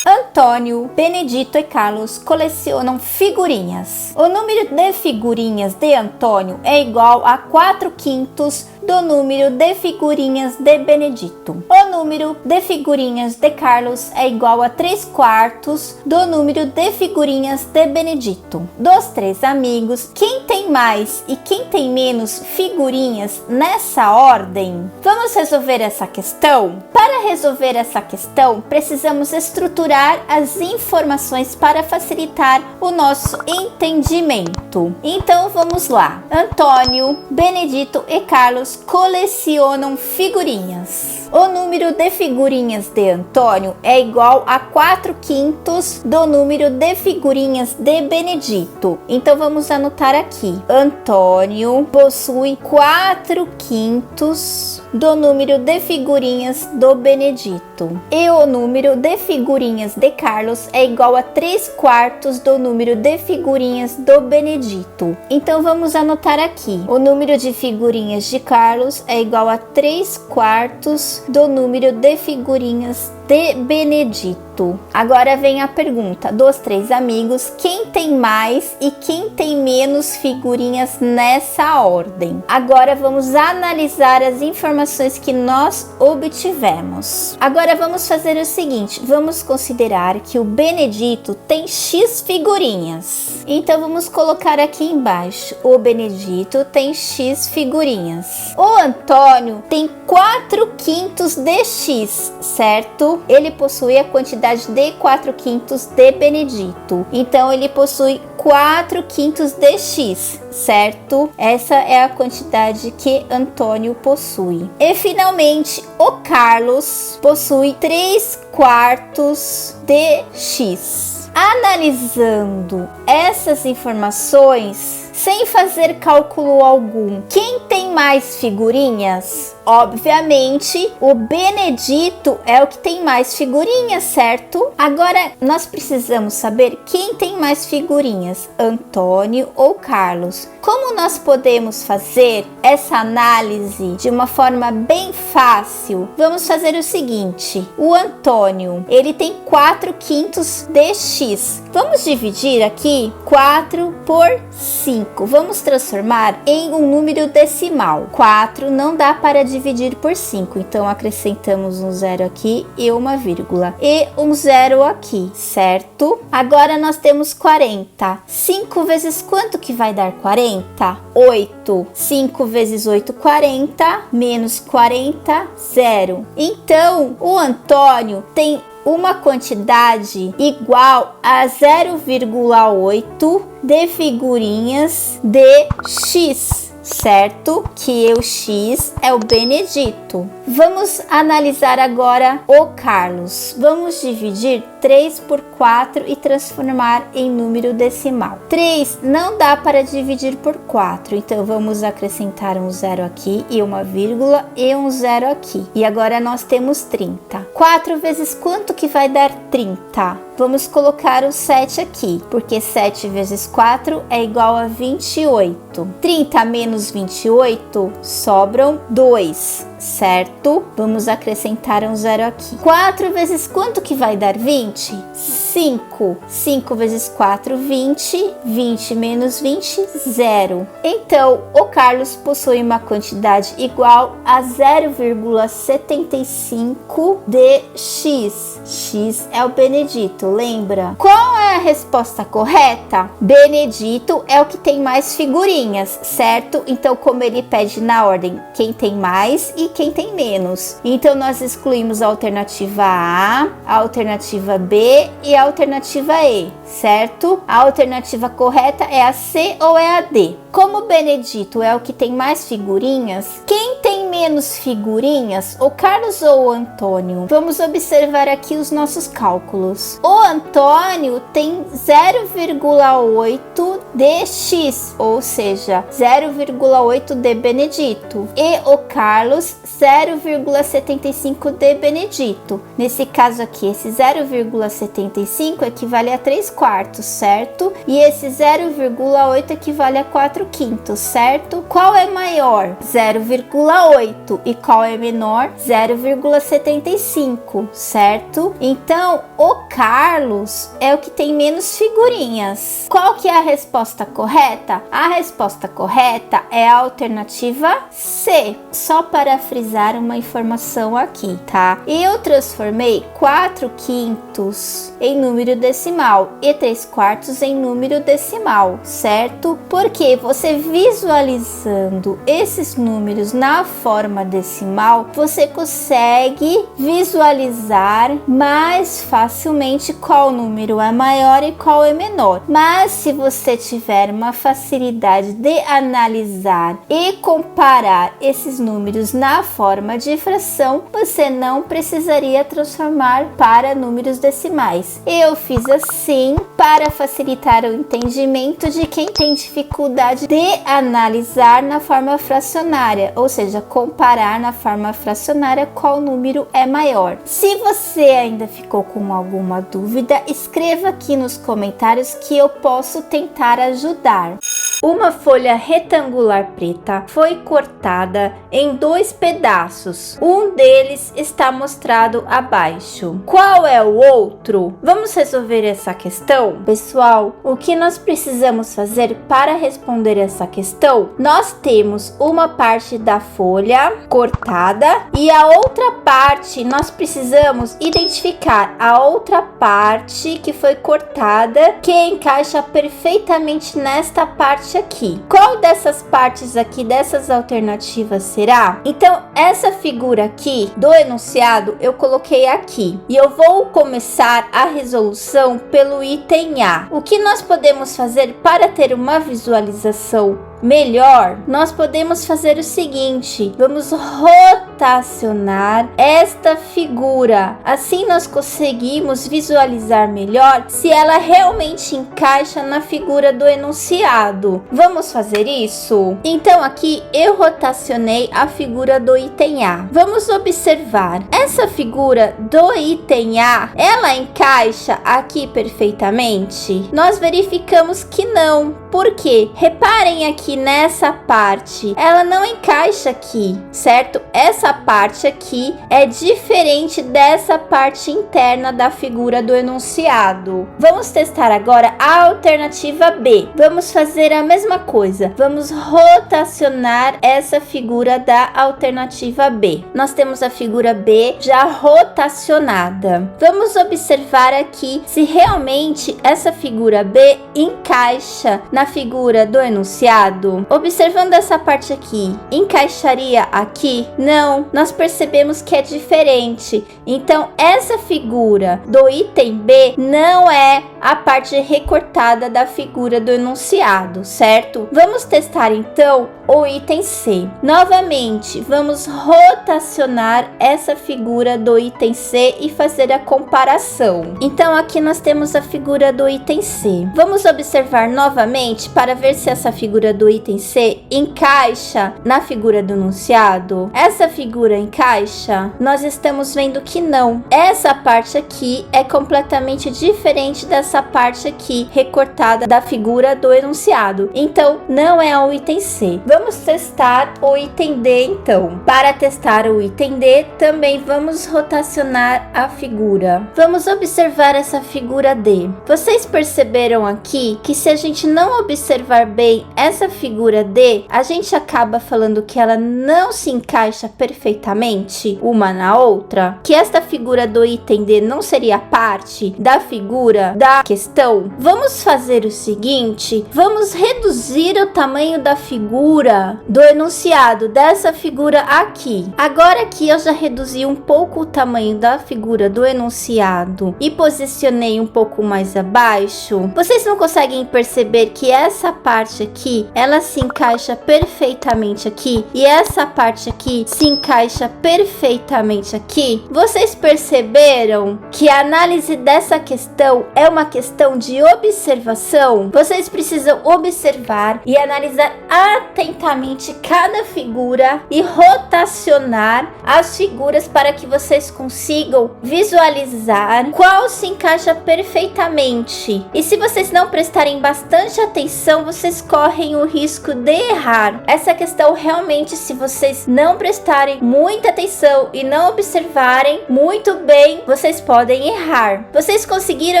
Speaker 1: Antônio, Benedito e Carlos colecionam figurinhas. O número de figurinhas de Antônio é igual a 4/5 do número de figurinhas de Benedito. O número de figurinhas de Carlos é igual a 3/4 do número de figurinhas de Benedito. Dos 3 amigos, quem tem mais e quem tem menos figurinhas nessa ordem? Vamos resolver essa questão? Para resolver essa questão, precisamos estruturar as informações para facilitar o nosso entendimento. Então vamos lá. Antônio, Benedito e Carlos colecionam figurinhas. O número de figurinhas de Antônio é igual a 4/5 do número de figurinhas de Benedito. Então vamos anotar aqui. Antônio possui 4/5 do número de figurinhas do Benedito. E o número de figurinhas de Carlos é igual a 3/4 do número de figurinhas do Benedito. Então vamos anotar aqui. O número de figurinhas de Carlos é igual a 3/4 do número de figurinhas de Benedito. Agora vem a pergunta dos 3 amigos: quem tem mais e quem tem menos figurinhas nessa ordem? Agora vamos analisar as informações que nós obtivemos. Agora vamos fazer o seguinte: vamos considerar que o Benedito tem X figurinhas. Então vamos colocar aqui embaixo: o Benedito tem X figurinhas. O Antônio tem 4/5 de X, certo? Ele possui a quantidade de 4/5 de Benedito. Então ele possui 4/5 de X, certo? Essa é a quantidade que Antônio possui. E finalmente, o Carlos possui 3/4 de X. Analisando essas informações, sem fazer cálculo algum, quem tem mais figurinhas? Obviamente, o Benedito é o que tem mais figurinhas, certo? Agora, nós precisamos saber quem tem mais figurinhas, Antônio ou Carlos. Como nós podemos fazer essa análise de uma forma bem fácil? Vamos fazer o seguinte: o Antônio, ele tem 4/5 de X. Vamos dividir aqui 4 por 5. Vamos transformar em um número decimal. 4 não dá para dividir por 5, então acrescentamos um 0 aqui e uma vírgula. E um 0 aqui, certo? Agora nós temos 40. 5 vezes quanto que vai dar 40? 8. 5 vezes 8, 40. Menos 40, 0. Então, o Antônio tem uma quantidade igual a 0,8 de figurinhas de X, certo? Que o X é o Benedito. Vamos analisar agora o Carlos. Vamos dividir 3 por 4 e transformar em número decimal. 3 não dá para dividir por 4, então vamos acrescentar um 0 aqui e uma vírgula e um 0 aqui. E agora nós temos 30. 4 vezes quanto que vai dar 30? Vamos colocar o 7 aqui, porque 7 vezes 4 é igual a 28. 30 menos 28 sobram 2, certo? Vamos acrescentar um 0 aqui. 4 vezes quanto que vai dar 20? 5. 5 vezes 4, 20. 20 menos 20, 0. Então, o Carlos possui uma quantidade igual a 0,75 de X. X é o Benedito, lembra? Qual é a resposta correta? Benedito é o que tem mais figurinhas, certo? Então, como ele pede na ordem, quem tem mais e quem tem menos. Então, nós excluímos a alternativa A, a alternativa B e a alternativa E, certo? A alternativa correta é a C ou é a D. Como o Benedito é o que tem mais figurinhas, quem tem menos figurinhas, o Carlos ou o Antônio? Vamos observar aqui os nossos cálculos. O Antônio tem 0,8 de X, ou seja, 0,8 de Benedito. E o Carlos, 0,75 de Benedito. Nesse caso aqui, esse 0,75 equivale a 3/4, certo? E esse 0,8 equivale a 4/5, certo? Qual é maior? 0,8. E qual é menor? 0,75, certo? Então, o Carlos é o que tem menos figurinhas. Qual que é a resposta correta? A resposta correta é a alternativa C. Só para frisar uma informação aqui, tá? Eu transformei 4/5 em número decimal e 3/4 em número decimal, certo? Porque você visualizando esses números na forma forma decimal, você consegue visualizar mais facilmente qual número é maior e qual é menor. Mas se você tiver uma facilidade de analisar e comparar esses números na forma de fração, você não precisaria transformar para números decimais. Eu fiz assim para facilitar o entendimento de quem tem dificuldade de analisar na forma fracionária, ou seja, comparar na forma fracionária qual número é maior. Se você ainda ficou com alguma dúvida, escreva aqui nos comentários que eu posso tentar ajudar. Uma folha retangular preta foi cortada em 2 pedaços. Um deles está mostrado abaixo. Qual é o outro? Vamos resolver essa questão? Pessoal, o que nós precisamos fazer para responder essa questão? Nós temos uma parte da folha cortada e a outra parte nós precisamos identificar a outra parte que foi cortada que encaixa perfeitamente nesta parte aqui. Qual dessas partes aqui, dessas alternativas será? Então, essa figura aqui do enunciado eu coloquei aqui e eu vou começar a resolução pelo item A. O que nós podemos fazer para ter uma visualização melhor? Nós podemos fazer o seguinte: vamos rotacionar esta figura, assim nós conseguimos visualizar melhor se ela realmente encaixa na figura do enunciado. Vamos fazer isso? Então aqui eu rotacionei a figura do item A. Vamos observar, essa figura do item A, ela encaixa aqui perfeitamente? Nós verificamos que não. Por quê? Reparem aqui nessa parte, ela não encaixa aqui, certo? Essa parte aqui é diferente dessa parte interna da figura do enunciado. Vamos testar agora a alternativa B. Vamos fazer a mesma coisa. Vamos rotacionar essa figura da alternativa B. Nós temos a figura B já rotacionada. Vamos observar aqui se realmente essa figura B encaixa na figura do enunciado. Observando essa parte aqui, encaixaria aqui? Não, nós percebemos que é diferente. Então, essa figura do item B não é a parte recortada da figura do enunciado, certo? Vamos testar então o item C. Novamente, vamos rotacionar essa figura do item C e fazer a comparação. Então, aqui nós temos a figura do item C. Vamos observar novamente para ver se essa figura do item C encaixa na figura do enunciado. Essa figura encaixa? Nós estamos vendo que não. Essa parte aqui é completamente diferente dessa parte aqui recortada da figura do enunciado. Então, não é o item C. Vamos testar o item D então. Para testar o item D, também vamos rotacionar a figura. Vamos observar essa figura D. Vocês perceberam aqui que se a gente não observar bem essa figura D, a gente acaba falando que ela não se encaixa perfeitamente uma na outra? Que esta figura do item D não seria parte da figura da questão? Vamos fazer o seguinte, vamos reduzir o tamanho da figura do enunciado, dessa figura aqui. Agora que eu já reduzi um pouco o tamanho da figura do enunciado e posicionei um pouco mais abaixo, vocês não conseguem perceber que essa parte aqui, ela se encaixa perfeitamente aqui e essa parte aqui se encaixa perfeitamente aqui? Vocês perceberam que a análise dessa questão é uma questão de observação? Vocês precisam observar e analisar atentamente cada figura e rotacionar as figuras para que vocês consigam visualizar qual se encaixa perfeitamente. E se vocês não prestarem bastante atenção, vocês correm o risco de errar. Essa questão realmente, se vocês não prestarem muita atenção e não observarem muito bem, vocês podem errar. Vocês conseguiram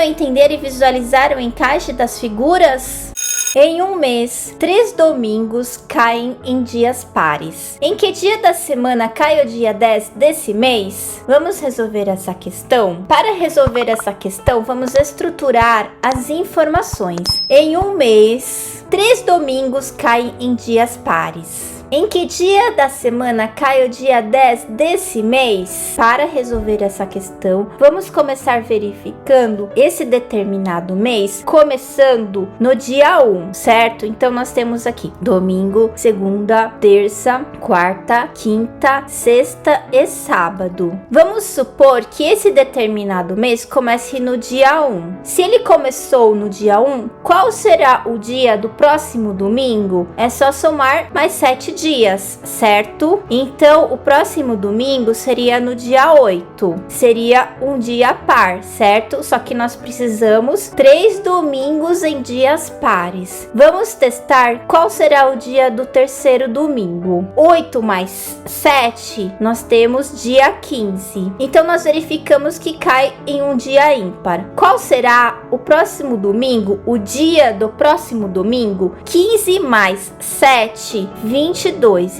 Speaker 1: entender e visualizar o encaixe das figuras? Em um mês, 3 domingos caem em dias pares. Em que dia da semana cai o dia 10 desse mês? Vamos resolver essa questão? Para resolver essa questão, vamos estruturar as informações. Em um mês, 3 domingos caem em dias pares. Em que dia da semana cai o dia 10 desse mês? Para resolver essa questão, vamos começar verificando esse determinado mês, começando no dia 1, certo? Então nós temos aqui domingo, segunda, terça, quarta, quinta, sexta e sábado. Vamos supor que esse determinado mês comece no dia 1. Se ele começou no dia 1, qual será o dia do próximo domingo? É só somar mais 7 dias, certo? Então, o próximo domingo seria no dia 8. Seria um dia par, certo? Só que nós precisamos 3 domingos em dias pares. Vamos testar qual será o dia do terceiro domingo. 8 mais 7, nós temos dia 15. Então, nós verificamos que cai em um dia ímpar. Qual será o próximo domingo? O dia do próximo domingo? 15 mais 7, 22.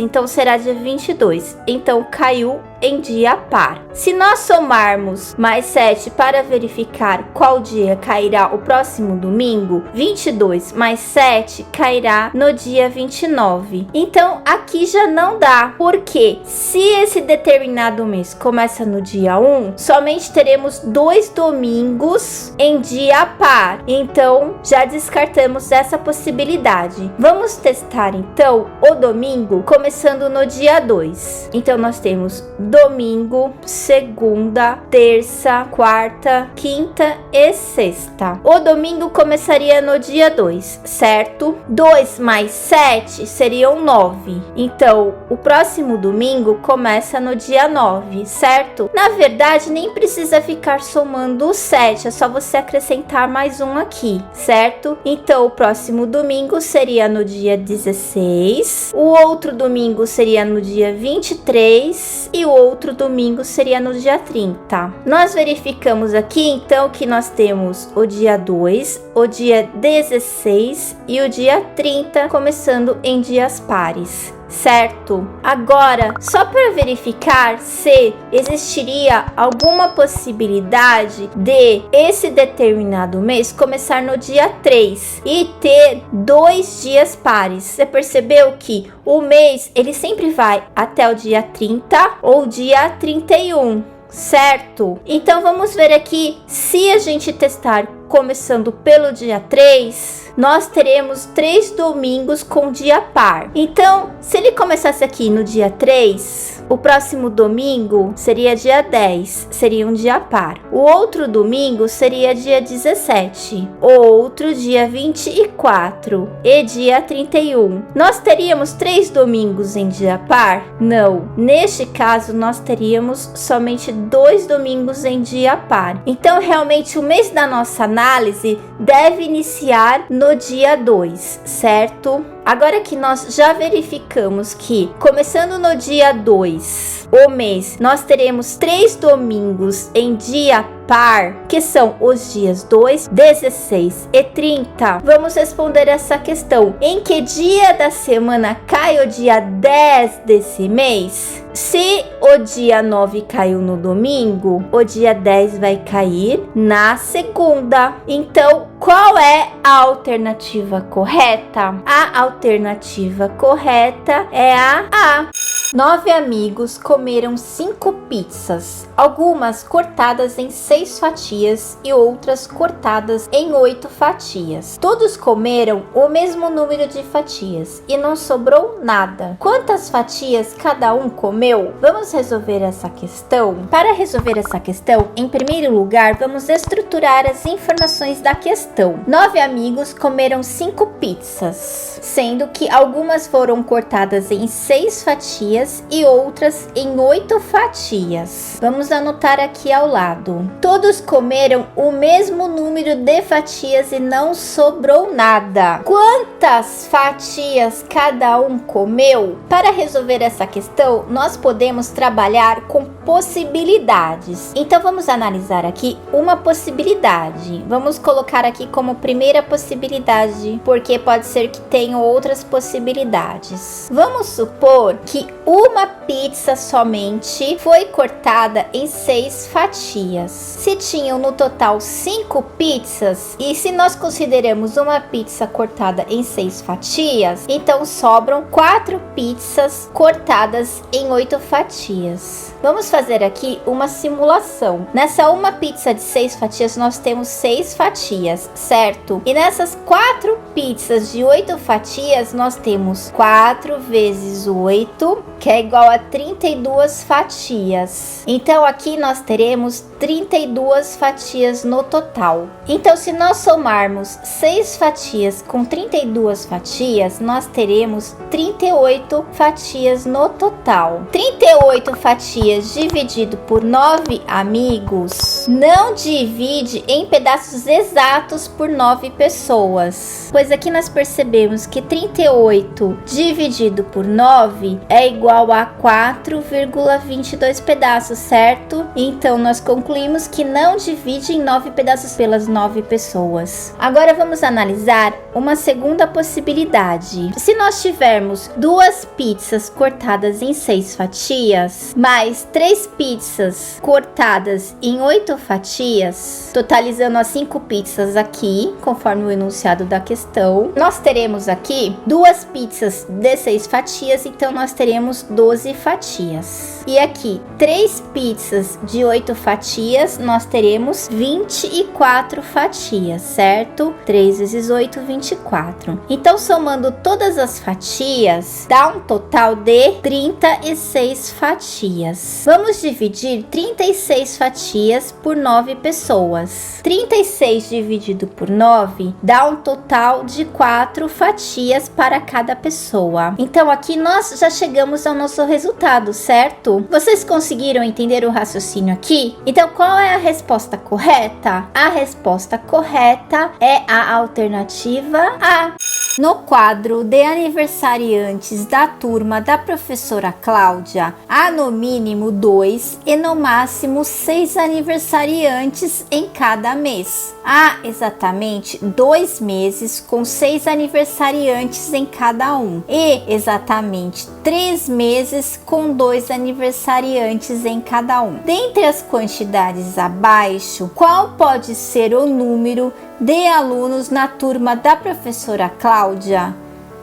Speaker 1: Então, será dia 22. Então, caiu em dia par. Se nós somarmos mais 7 para verificar qual dia cairá o próximo domingo, 22 mais 7 cairá no dia 29. Então, aqui já não dá, porque se esse determinado mês começa no dia 1, somente teremos 2 domingos em dia par. Então, já descartamos essa possibilidade. Vamos testar, então, o domingo começando no dia 2. Então, nós temos domingo, segunda, terça, quarta, quinta e sexta. O domingo começaria no dia 2, certo? 2 mais 7 seriam 9. Então, o próximo domingo começa no dia 9, certo? Na verdade, nem precisa ficar somando o 7, é só você acrescentar mais um aqui, certo? Então, o próximo domingo seria no dia 16, o outro domingo seria no dia 23 e o outro domingo seria no dia 30. Nós verificamos aqui, então, que nós temos o dia 2, o dia 16 e o dia 30, começando em dias pares, certo? Agora, só para verificar se existiria alguma possibilidade de esse determinado mês começar no dia 3 e ter 2 dias pares. Você percebeu que o mês ele sempre vai até o dia 30 ou dia 31, certo? Então vamos ver aqui, se a gente testar começando pelo dia 3, nós teremos 3 domingos com dia par. Então, se ele começasse aqui no dia 3, o próximo domingo seria dia 10, seria um dia par. O outro domingo seria dia 17, outro dia 24 e dia 31. Nós teríamos 3 domingos em dia par? Não. Neste caso, nós teríamos somente 2 domingos em dia par. Então, realmente, o mês da nossa análise deve iniciar no dia 2, certo? Agora que nós já verificamos que, começando no dia 2, o mês, nós teremos 3 domingos em dia par, que são os dias 2, 16 e 30. Vamos responder essa questão. Em que dia da semana cai o dia 10 desse mês? Se o dia 9 caiu no domingo, o dia 10 vai cair na segunda. Então, qual é a alternativa correta? A alternativa correta é a A. 9 amigos comeram 5 pizzas, algumas cortadas em 6 fatias e outras cortadas em 8 fatias. Todos comeram o mesmo número de fatias e não sobrou nada. Quantas fatias cada um comeu? Vamos resolver essa questão? Para resolver essa questão, em primeiro lugar, vamos estruturar as informações da questão. 9 amigos comeram 5 pizzas, sendo que algumas foram cortadas em 6 fatias e outras em 8 fatias. Vamos anotar aqui ao lado. Todos comeram o mesmo número de fatias e não sobrou nada. Quantas fatias cada um comeu? Para resolver essa questão, nós podemos trabalhar com possibilidades. Então vamos analisar aqui uma possibilidade. Vamos colocar aqui como primeira possibilidade, porque pode ser que tenham outras possibilidades. Vamos supor que uma pizza somente foi cortada em 6 fatias. Se tinham no total 5 pizzas, e se nós consideramos uma pizza cortada em 6 fatias, então sobram 4 pizzas cortadas em 8 fatias. Vamos fazer aqui uma simulação. Nessa uma pizza de 6 fatias, nós temos 6 fatias, certo? E nessas 4 pizzas de 8 fatias, nós temos 4 vezes 8, que é igual a 32 fatias. Então aqui nós teremos 32 fatias no total. Então, se nós somarmos 6 fatias com 32 fatias, nós teremos 38 fatias no total. 38 fatias dividido por 9 amigos não divide em pedaços exatos por 9 pessoas, pois aqui nós percebemos que 38 dividido por 9 é igual a 4,22 pedaços, certo? Então nós concluímos que não divide em 9 pedaços pelas 9 pessoas. Agora vamos analisar uma segunda possibilidade. Se nós tivermos 2 pizzas cortadas em 6 fatias, mais 3 pizzas cortadas em 8 fatias, totalizando as 5 pizzas aqui, conforme o enunciado da questão, nós teremos aqui 2 pizzas de 6 fatias, então nós teremos 12 fatias. E aqui 3 pizzas de 8 fatias, nós teremos 24 fatias, certo? 3 vezes 8, 24. Então, somando todas as fatias, dá um total de 36 fatias. Vamos dividir 36 fatias por 9 pessoas. 36 dividido por 9 dá um total de 4 fatias para cada pessoa. Então, aqui nós já chegamos ao nosso resultado, certo? Vocês conseguiram entender o raciocínio aqui? Então, qual é a resposta correta? A resposta correta é a alternativa A. No quadro de aniversariantes da turma da professora Cláudia, há no mínimo 2 e no máximo 6 aniversariantes em cada mês. Há exatamente 2 meses com 6 aniversariantes em cada um e exatamente 3 meses com 2 aniversariantes em cada um. Dentre as quantidades abaixo, qual pode ser o número de alunos na turma da professora Cláudia?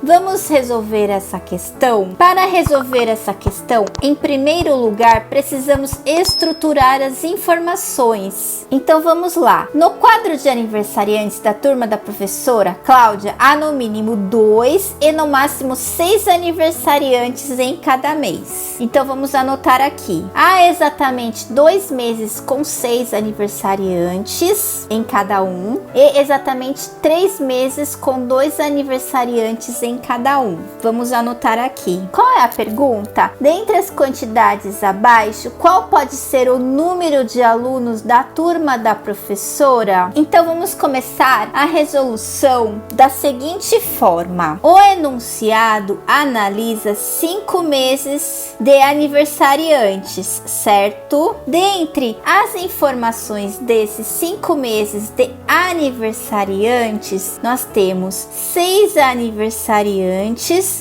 Speaker 1: Vamos resolver essa questão? Para resolver essa questão, em primeiro lugar, precisamos estruturar as informações. Então vamos lá. No quadro de aniversariantes da turma da professora Cláudia, há no mínimo 2 e no máximo 6 aniversariantes em cada mês. Então vamos anotar aqui. Há exatamente 2 meses com 6 aniversariantes em cada um e exatamente 3 meses com 2 aniversariantes em cada um. Vamos anotar aqui. Qual é a pergunta? Dentre as quantidades abaixo, qual pode ser o número de alunos da turma da professora? Então vamos começar a resolução da seguinte forma. O enunciado analisa 5 meses de aniversariantes, certo? Dentre as informações desses 5 meses de aniversariantes, nós temos 6 aniversariantes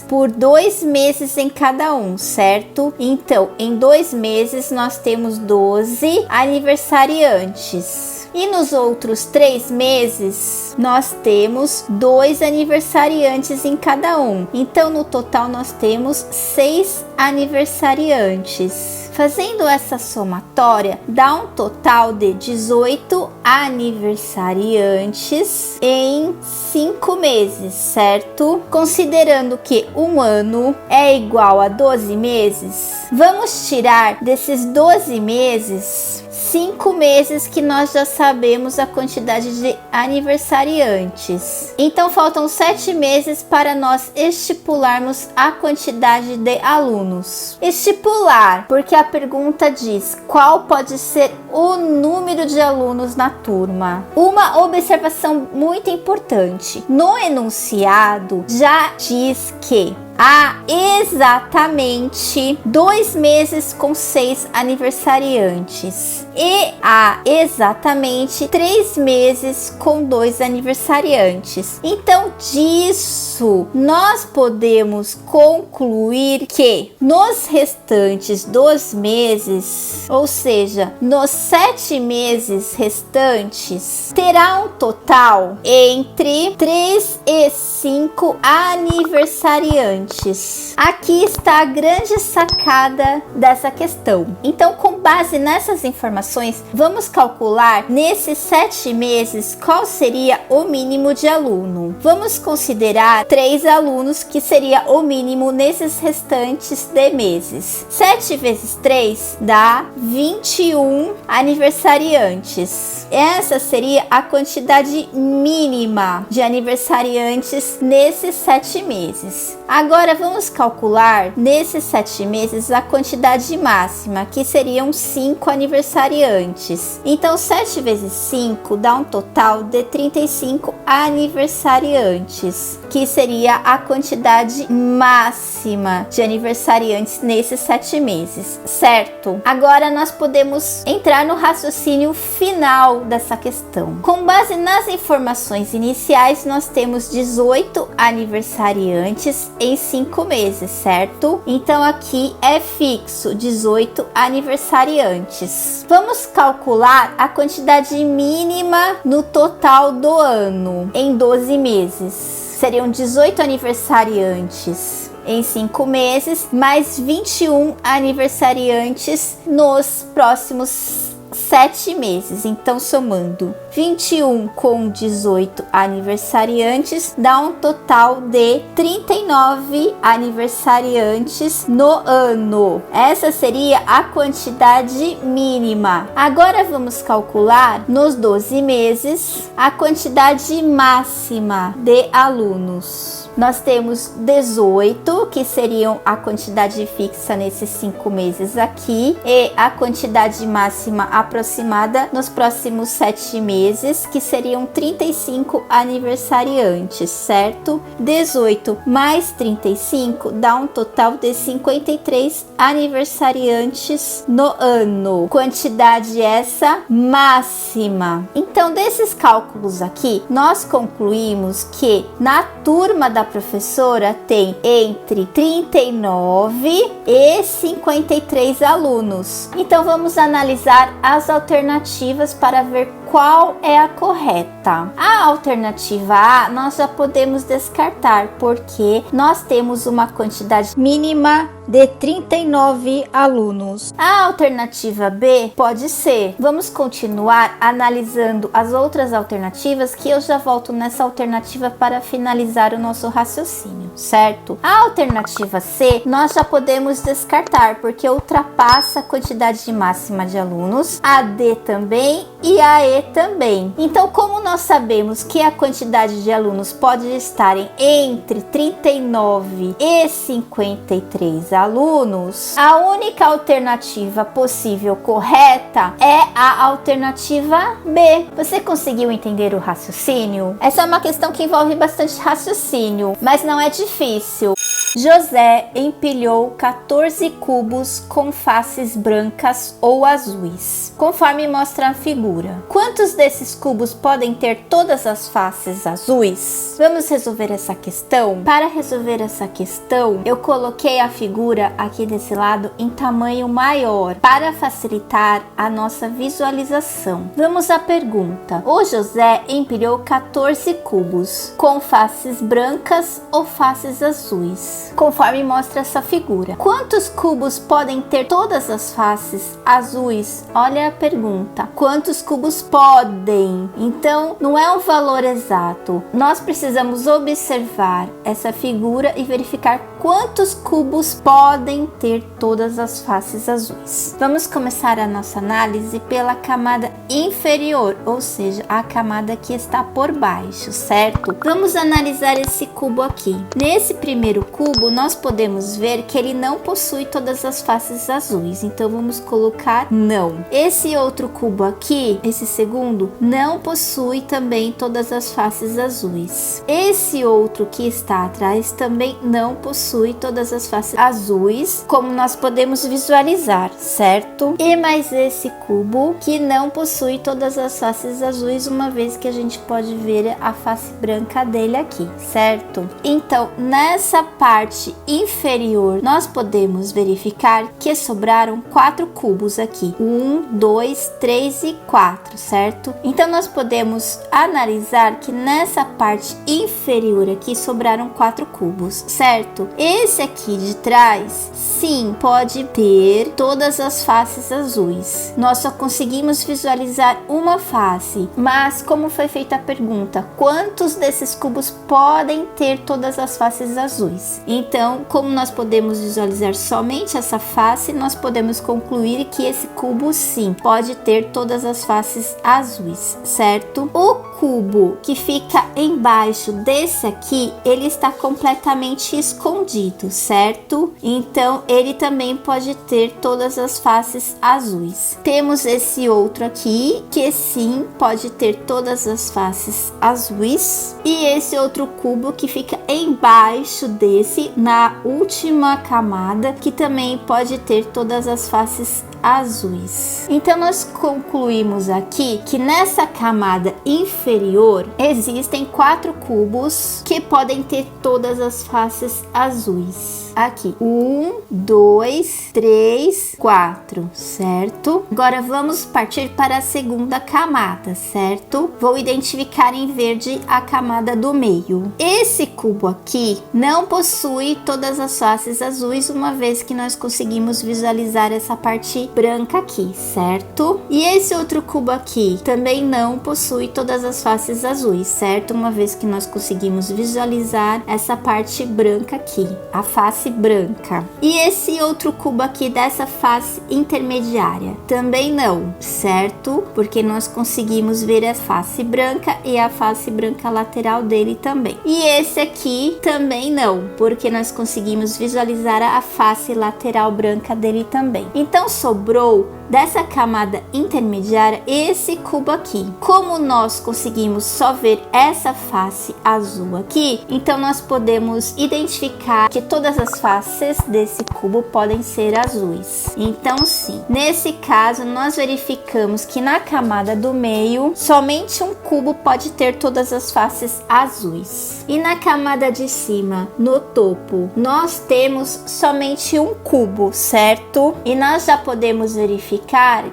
Speaker 1: por 2 meses em cada um, certo? Então, em 2 meses nós temos 12 aniversariantes. E nos outros 3 meses, nós temos 2 aniversariantes em cada um. Então, no total, nós temos 6 aniversariantes. Fazendo essa somatória, dá um total de 18 aniversariantes em 5 meses, certo? Considerando que um ano é igual a 12 meses, vamos tirar desses 12 meses 5 meses que nós já sabemos a quantidade de aniversariantes. Então faltam 7 meses para nós estipularmos a quantidade de alunos. Estipular, porque a pergunta diz qual pode ser o número de alunos na turma. Uma observação muito importante. No enunciado já diz que há exatamente 2 meses com 6 aniversariantes. E há exatamente 3 meses com 2 aniversariantes. Então, disso nós podemos concluir que nos restantes 2 meses, ou seja, nos 7 meses restantes, terá um total entre 3 e 5 aniversariantes. Aqui está a grande sacada dessa questão. Então, com base nessas informações, vamos calcular nesses 7 meses qual seria o mínimo de aluno. Vamos considerar 3 alunos, que seria o mínimo nesses restantes de meses. 7 vezes 3 dá 21 aniversariantes. Essa seria a quantidade mínima de aniversariantes nesses 7 meses. Agora vamos calcular nesses 7 meses a quantidade máxima, que seriam 5 aniversariantes. Então 7 vezes 5 dá um total de 35 aniversariantes, que seria a quantidade máxima de aniversariantes nesses 7 meses, certo? Agora nós podemos entrar no raciocínio final dessa questão. Com base nas informações iniciais, nós temos 18 aniversariantes em 5 meses, certo? Então aqui é fixo 18 aniversariantes. Vamos calcular a quantidade mínima no total do ano em 12 meses. Seriam 18 aniversariantes em 5 meses, mais 21 aniversariantes nos próximos 7 meses. Então, somando 21 com 18 aniversariantes, dá um total de 39 aniversariantes no ano. Essa seria a quantidade mínima. Agora vamos calcular nos 12 meses a quantidade máxima de alunos. Nós temos 18, que seriam a quantidade fixa nesses 5 meses aqui, e a quantidade máxima aproximada nos próximos 7 meses, que seriam 35 aniversariantes, certo? 18 mais 35 dá um total de 53 aniversariantes no ano. Quantidade essa máxima. Então, desses cálculos aqui, nós concluímos que na turma da professora tem entre 39 e 53 alunos. Então vamos analisar as alternativas para ver qual é a correta. A alternativa A nós já podemos descartar, porque nós temos uma quantidade mínima de 39 alunos. A alternativa B pode ser. Vamos continuar analisando as outras alternativas, que eu já volto nessa alternativa para finalizar o nosso raciocínio, certo? A alternativa C nós já podemos descartar, porque ultrapassa a quantidade máxima de alunos, a D também e a E também. Então, como nós sabemos que a quantidade de alunos pode estar entre 39 e 53 alunos, a única alternativa possível correta é a alternativa B. Você conseguiu entender o raciocínio? Essa é uma questão que envolve bastante raciocínio, mas não é difícil. José empilhou 14 cubos com faces brancas ou azuis, conforme mostra a figura. Quantos desses cubos podem ter todas as faces azuis? Vamos resolver essa questão? Para resolver essa questão, eu coloquei a figura aqui desse lado em tamanho maior, para facilitar a nossa visualização. Vamos à pergunta. O José empilhou 14 cubos com faces brancas ou faces azuis, conforme mostra essa figura. Quantos cubos podem ter todas as faces azuis? Olha a pergunta. Quantos cubos podem? Então, não é um valor exato. Nós precisamos observar essa figura e verificar quantos cubos podem ter todas as faces azuis. Vamos começar a nossa análise pela camada inferior, ou seja, a camada que está por baixo, certo? Vamos analisar esse cubo aqui. Nesse primeiro cubo, nós podemos ver que ele não possui todas as faces azuis, então vamos colocar não. Esse outro cubo aqui, esse segundo, não possui também todas as faces azuis. Esse outro que está atrás também não possui possui todas as faces azuis, como nós podemos visualizar, certo? E mais esse cubo que não possui todas as faces azuis, uma vez que a gente pode ver a face branca dele aqui, certo? Então, nessa parte inferior, nós podemos verificar que sobraram 4 cubos aqui. 1, 2, 3 e 4, certo? Então, nós podemos analisar que nessa parte inferior aqui sobraram 4 cubos, certo? Esse aqui de trás, sim, pode ter todas as faces azuis. Nós só conseguimos visualizar uma face, mas como foi feita a pergunta, quantos desses cubos podem ter todas as faces azuis? Então, como nós podemos visualizar somente essa face, nós podemos concluir que esse cubo, sim, pode ter todas as faces azuis, certo? O cubo que fica embaixo desse aqui, ele está completamente escondido, certo? Então, ele também pode ter todas as faces azuis. Temos esse outro aqui, que sim, pode ter todas as faces azuis. E esse outro cubo que fica embaixo desse, na última camada, que também pode ter todas as faces azuis. Então, nós concluímos aqui que nessa camada inferior existem 4 cubos que podem ter todas as faces azuis. Aqui, 1, 2, 3, 4, certo? Agora vamos partir para a segunda camada, certo? Vou identificar em verde a camada do meio. Esse cubo aqui não possui todas as faces azuis, uma vez que nós conseguimos visualizar essa parte branca aqui, certo? E esse outro cubo aqui também não possui todas as faces azuis, certo? Uma vez que nós conseguimos visualizar essa parte branca aqui, a face branca. E esse outro cubo aqui dessa face intermediária também não, certo? Porque nós conseguimos ver a face branca e a face branca lateral dele também. E esse aqui também não, porque nós conseguimos visualizar a face lateral branca dele também. Então, sobrou dessa camada intermediária esse cubo aqui. Como nós conseguimos só ver essa face azul aqui, então nós podemos identificar que todas as faces desse cubo podem ser azuis. Então, sim, nesse caso nós verificamos que na camada do meio somente um cubo pode ter todas as faces azuis. E na camada de cima, no topo, nós temos somente um cubo, certo? E nós já podemos verificar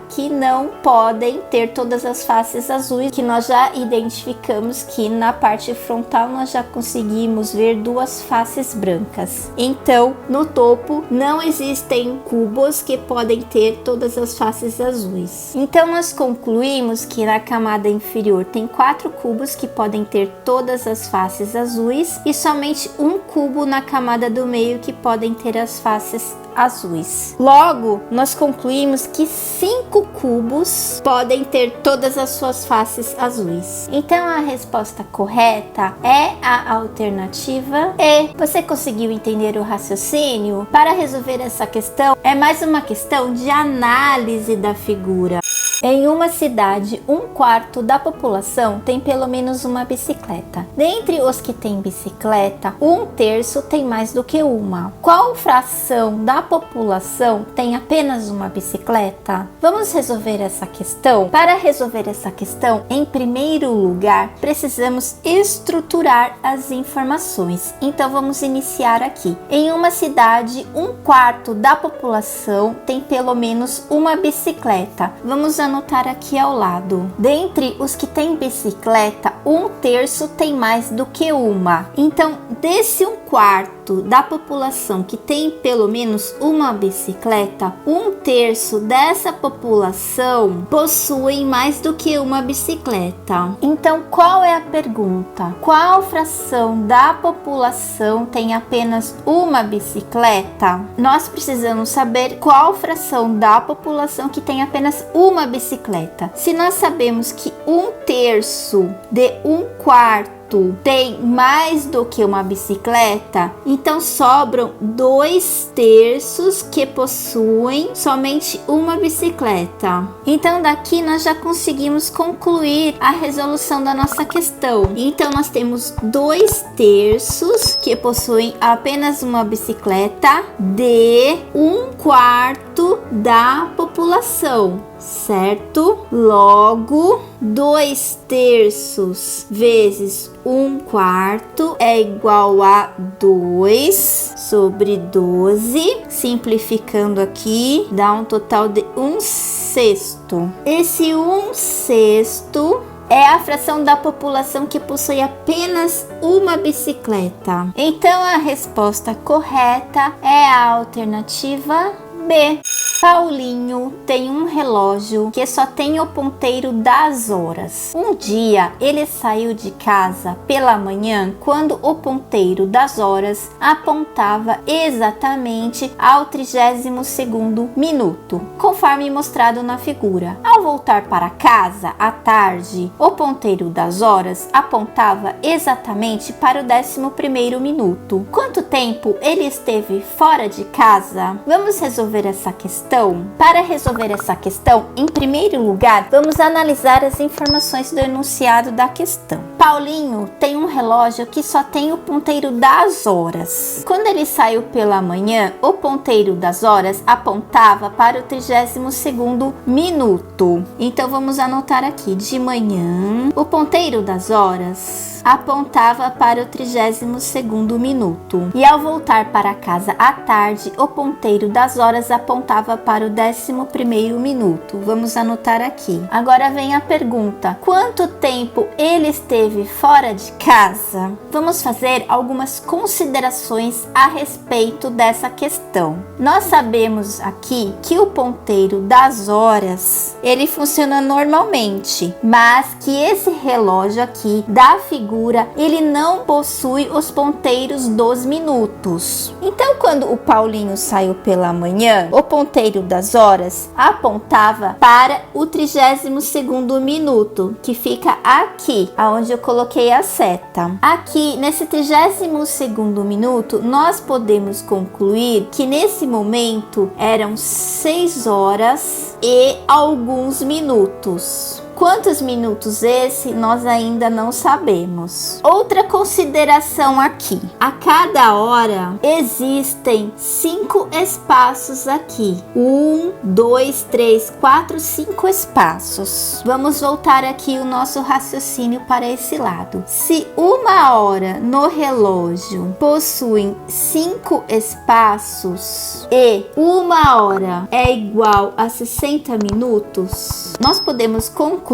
Speaker 1: que não podem ter todas as faces azuis, que nós já identificamos que na parte frontal nós já conseguimos ver 2 faces brancas. Então, no topo não existem cubos que podem ter todas as faces azuis. Então, nós concluímos que na camada inferior tem 4 cubos que podem ter todas as faces azuis e somente um cubo na camada do meio que podem ter as faces azuis. Logo, nós concluímos que 5 cubos podem ter todas as suas faces azuis. Então, a resposta correta é a alternativa E. Você conseguiu entender o raciocínio? Para resolver essa questão, é mais uma questão de análise da figura. Em uma cidade, 1/4 da população tem pelo menos uma bicicleta. Dentre os que têm bicicleta, 1/3 tem mais do que uma. Qual fração da população tem apenas uma bicicleta? Vamos resolver essa questão? Para resolver essa questão, em primeiro lugar, precisamos estruturar as informações. Então, vamos iniciar aqui. Em uma cidade, 1/4 da população tem pelo menos uma bicicleta. Vamos anotar aqui ao lado. Dentre os que têm bicicleta, 1/3 tem mais do que uma. Então, desse 1/4 da população que tem pelo menos uma bicicleta, 1/3 dessa população possui mais do que uma bicicleta. Então, qual é a pergunta? Qual fração da população tem apenas uma bicicleta? Nós precisamos saber qual fração da população que tem apenas uma bicicleta. Se nós sabemos que 1/3 de 1/4 tem mais do que uma bicicleta, então sobram 2/3 que possuem somente uma bicicleta. Então daqui nós já conseguimos concluir a resolução da nossa questão. Então nós temos 2/3 que possuem apenas uma bicicleta de 1/4 da população, certo? Logo, 2/3 vezes 1/4 é igual a 2 sobre 12. Simplificando aqui, dá um total de 1/6. Esse 1/6 é a fração da população que possui apenas uma bicicleta. Então a resposta correta é a alternativa B. Paulinho tem um relógio que só tem o ponteiro das horas. Um dia ele saiu de casa pela manhã quando o ponteiro das horas apontava exatamente ao 32º minuto, conforme mostrado na figura. Ao voltar para casa à tarde, o ponteiro das horas apontava exatamente para o 11º minuto. Quanto tempo ele esteve fora de casa? Vamos resolver essa questão. Para resolver essa questão, em primeiro lugar, vamos analisar as informações do enunciado da questão. Paulinho tem um relógio que só tem o ponteiro das horas. Quando ele saiu pela manhã, o ponteiro das horas apontava para o 32º minuto. Então vamos anotar aqui, de manhã, o ponteiro das horas apontava para o 32º minuto. E ao voltar para casa à tarde, o ponteiro das horas apontava para o 11º minuto. Vamos anotar aqui. Agora vem a pergunta: quanto tempo ele esteve fora de casa? Vamos fazer algumas considerações a respeito dessa questão. Nós sabemos aqui que o ponteiro das horas, ele funciona normalmente, mas que esse relógio aqui da figura, ele não possui os ponteiros dos minutos. Então, quando o Paulinho saiu pela manhã, o ponteiro das horas apontava para o 32º minuto, que fica aqui, aonde eu coloquei a seta. Aqui, nesse 32º minuto, nós podemos concluir que nesse momento eram 6 horas e alguns minutos. Quantos minutos esse, nós ainda não sabemos. Outra consideração aqui: a cada hora existem 5 espaços aqui. 1, 2, 3, 4, 5 espaços. Vamos voltar aqui o nosso raciocínio para esse lado. Se uma hora no relógio possui 5 espaços e uma hora é igual a 60 minutos, nós podemos concluir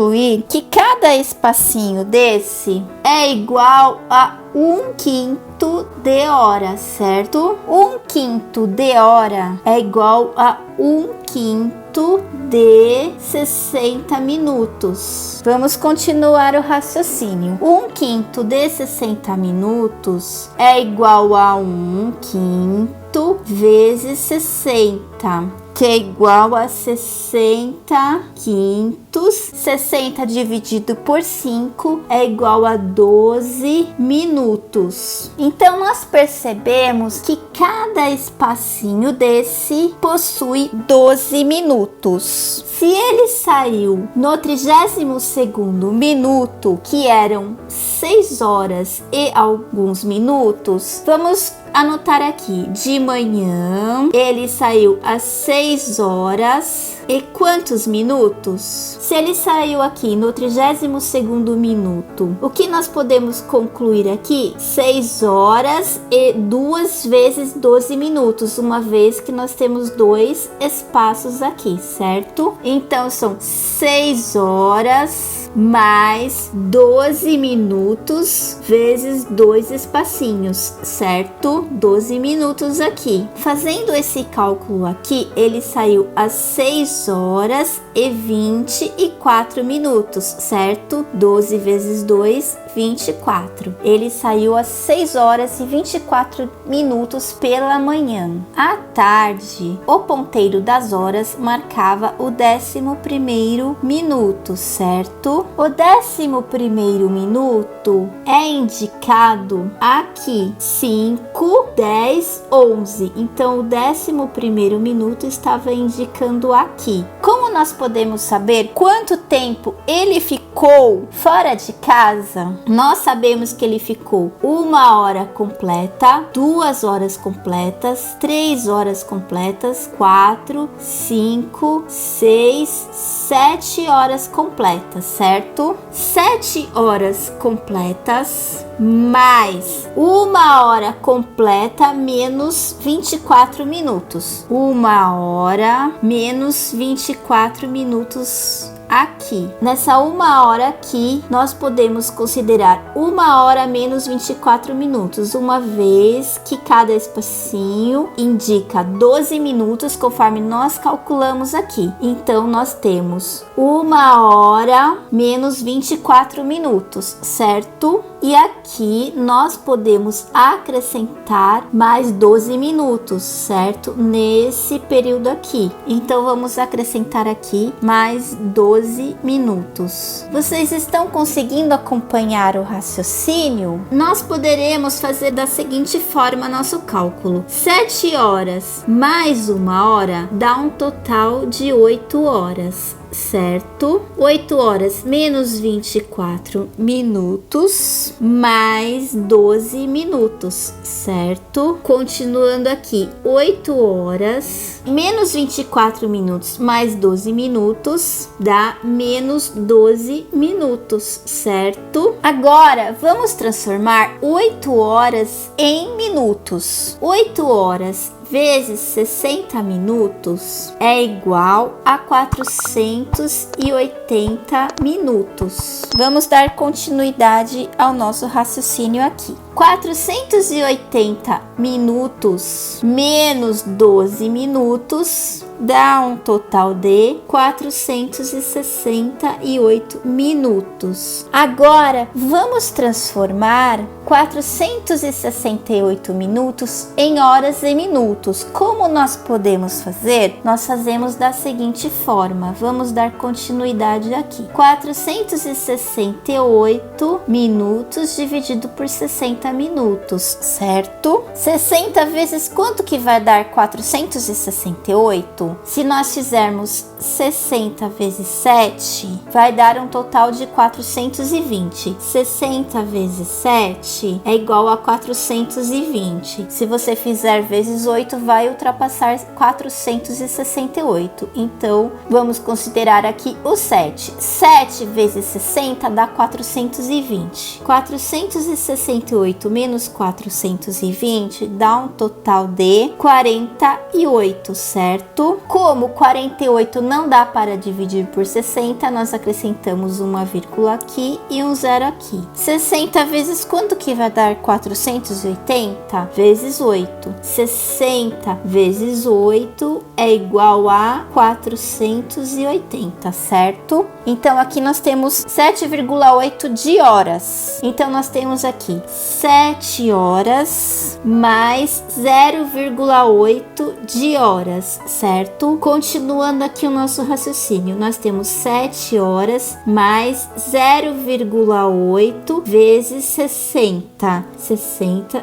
Speaker 1: que cada espacinho desse é igual a 1/5 de hora, certo? 1/5 de hora é igual a 1/5 de 60 minutos. Vamos continuar o raciocínio. 1/5 de 60 minutos é igual a 1/5 vezes 60, que é igual a 60 quintos. 60 dividido por 5 é igual a 12 minutos. Então, nós percebemos que cada espacinho desse possui 12 minutos. Se ele saiu no 32º minuto, que eram 6 horas e alguns minutos, vamos anotar aqui: de manhã ele saiu às 6 horas e quantos minutos? Se ele saiu aqui no 32º minuto, o que nós podemos concluir aqui? 6 horas e 2 vezes 12 minutos, uma vez que nós temos 2 espaços aqui, certo? Então são 6 horas mais 12 minutos vezes 2 espacinhos, certo? 12 minutos aqui. Fazendo esse cálculo aqui, ele saiu às 6 horas e 24 minutos, certo? 12 vezes 2 24. Ele saiu às 6 horas e 24 minutos pela manhã. À tarde, o ponteiro das horas marcava o 11º minuto, certo? O 11º minuto é indicado aqui, 5, 10, 11. Então, o 11º minuto estava indicando aqui. Como nós podemos saber quanto tempo ele ficou fora de casa? Nós sabemos que ele ficou 1 hora completa, 2 horas completas, 3 horas completas, 4, 5, 6, 7 horas completas, certo? 7 horas completas mais 1 hora completa menos 24 minutos. 1 hora menos 24 minutos aqui. Nessa 1 hora aqui, nós podemos considerar 1 hora menos 24 minutos, uma vez que cada espacinho indica 12 minutos, conforme nós calculamos aqui. Então, nós temos 1 hora menos 24 minutos, certo? E aqui nós podemos acrescentar mais 12 minutos, certo? Nesse período aqui. Então, vamos acrescentar aqui mais 12 minutos. Vocês estão conseguindo acompanhar o raciocínio? Nós poderemos fazer da seguinte forma nosso cálculo. 7 horas mais 1 hora dá um total de 8 horas. Certo? 8 horas menos 24 minutos mais 12 minutos, certo? Continuando aqui, 8 horas menos 24 minutos mais 12 minutos dá menos 12 minutos, certo? Agora, vamos transformar 8 horas em minutos. 8 horas vezes 60 minutos é igual a 480 minutos. Vamos dar continuidade ao nosso raciocínio aqui. 480 minutos menos 12 minutos dá um total de 468 minutos. Agora, vamos transformar 468 minutos em horas e minutos. Como nós podemos fazer? Nós fazemos da seguinte forma. Vamos dar continuidade aqui. 468 minutos dividido por 60 minutos, certo? 60 vezes quanto que vai dar 468? Se nós fizermos 60 vezes 7, vai dar um total de 420. 60 vezes 7 é igual a 420. Se você fizer vezes 8, vai ultrapassar 468. Então, vamos considerar aqui o 7. 7 vezes 60 dá 420. 468 menos 420 dá um total de 48, certo? Como 48 não dá para dividir por 60, nós acrescentamos uma vírgula aqui e um zero aqui. 60 vezes quanto que vai dar 480? Vezes 8. 60 vezes 8 é igual a 480, certo? Então, aqui nós temos 7,8 de horas. Então, nós temos aqui 7 horas mais 0,8 de horas, certo? Continuando aqui o nosso raciocínio, nós temos 7 horas mais 0,8 vezes 60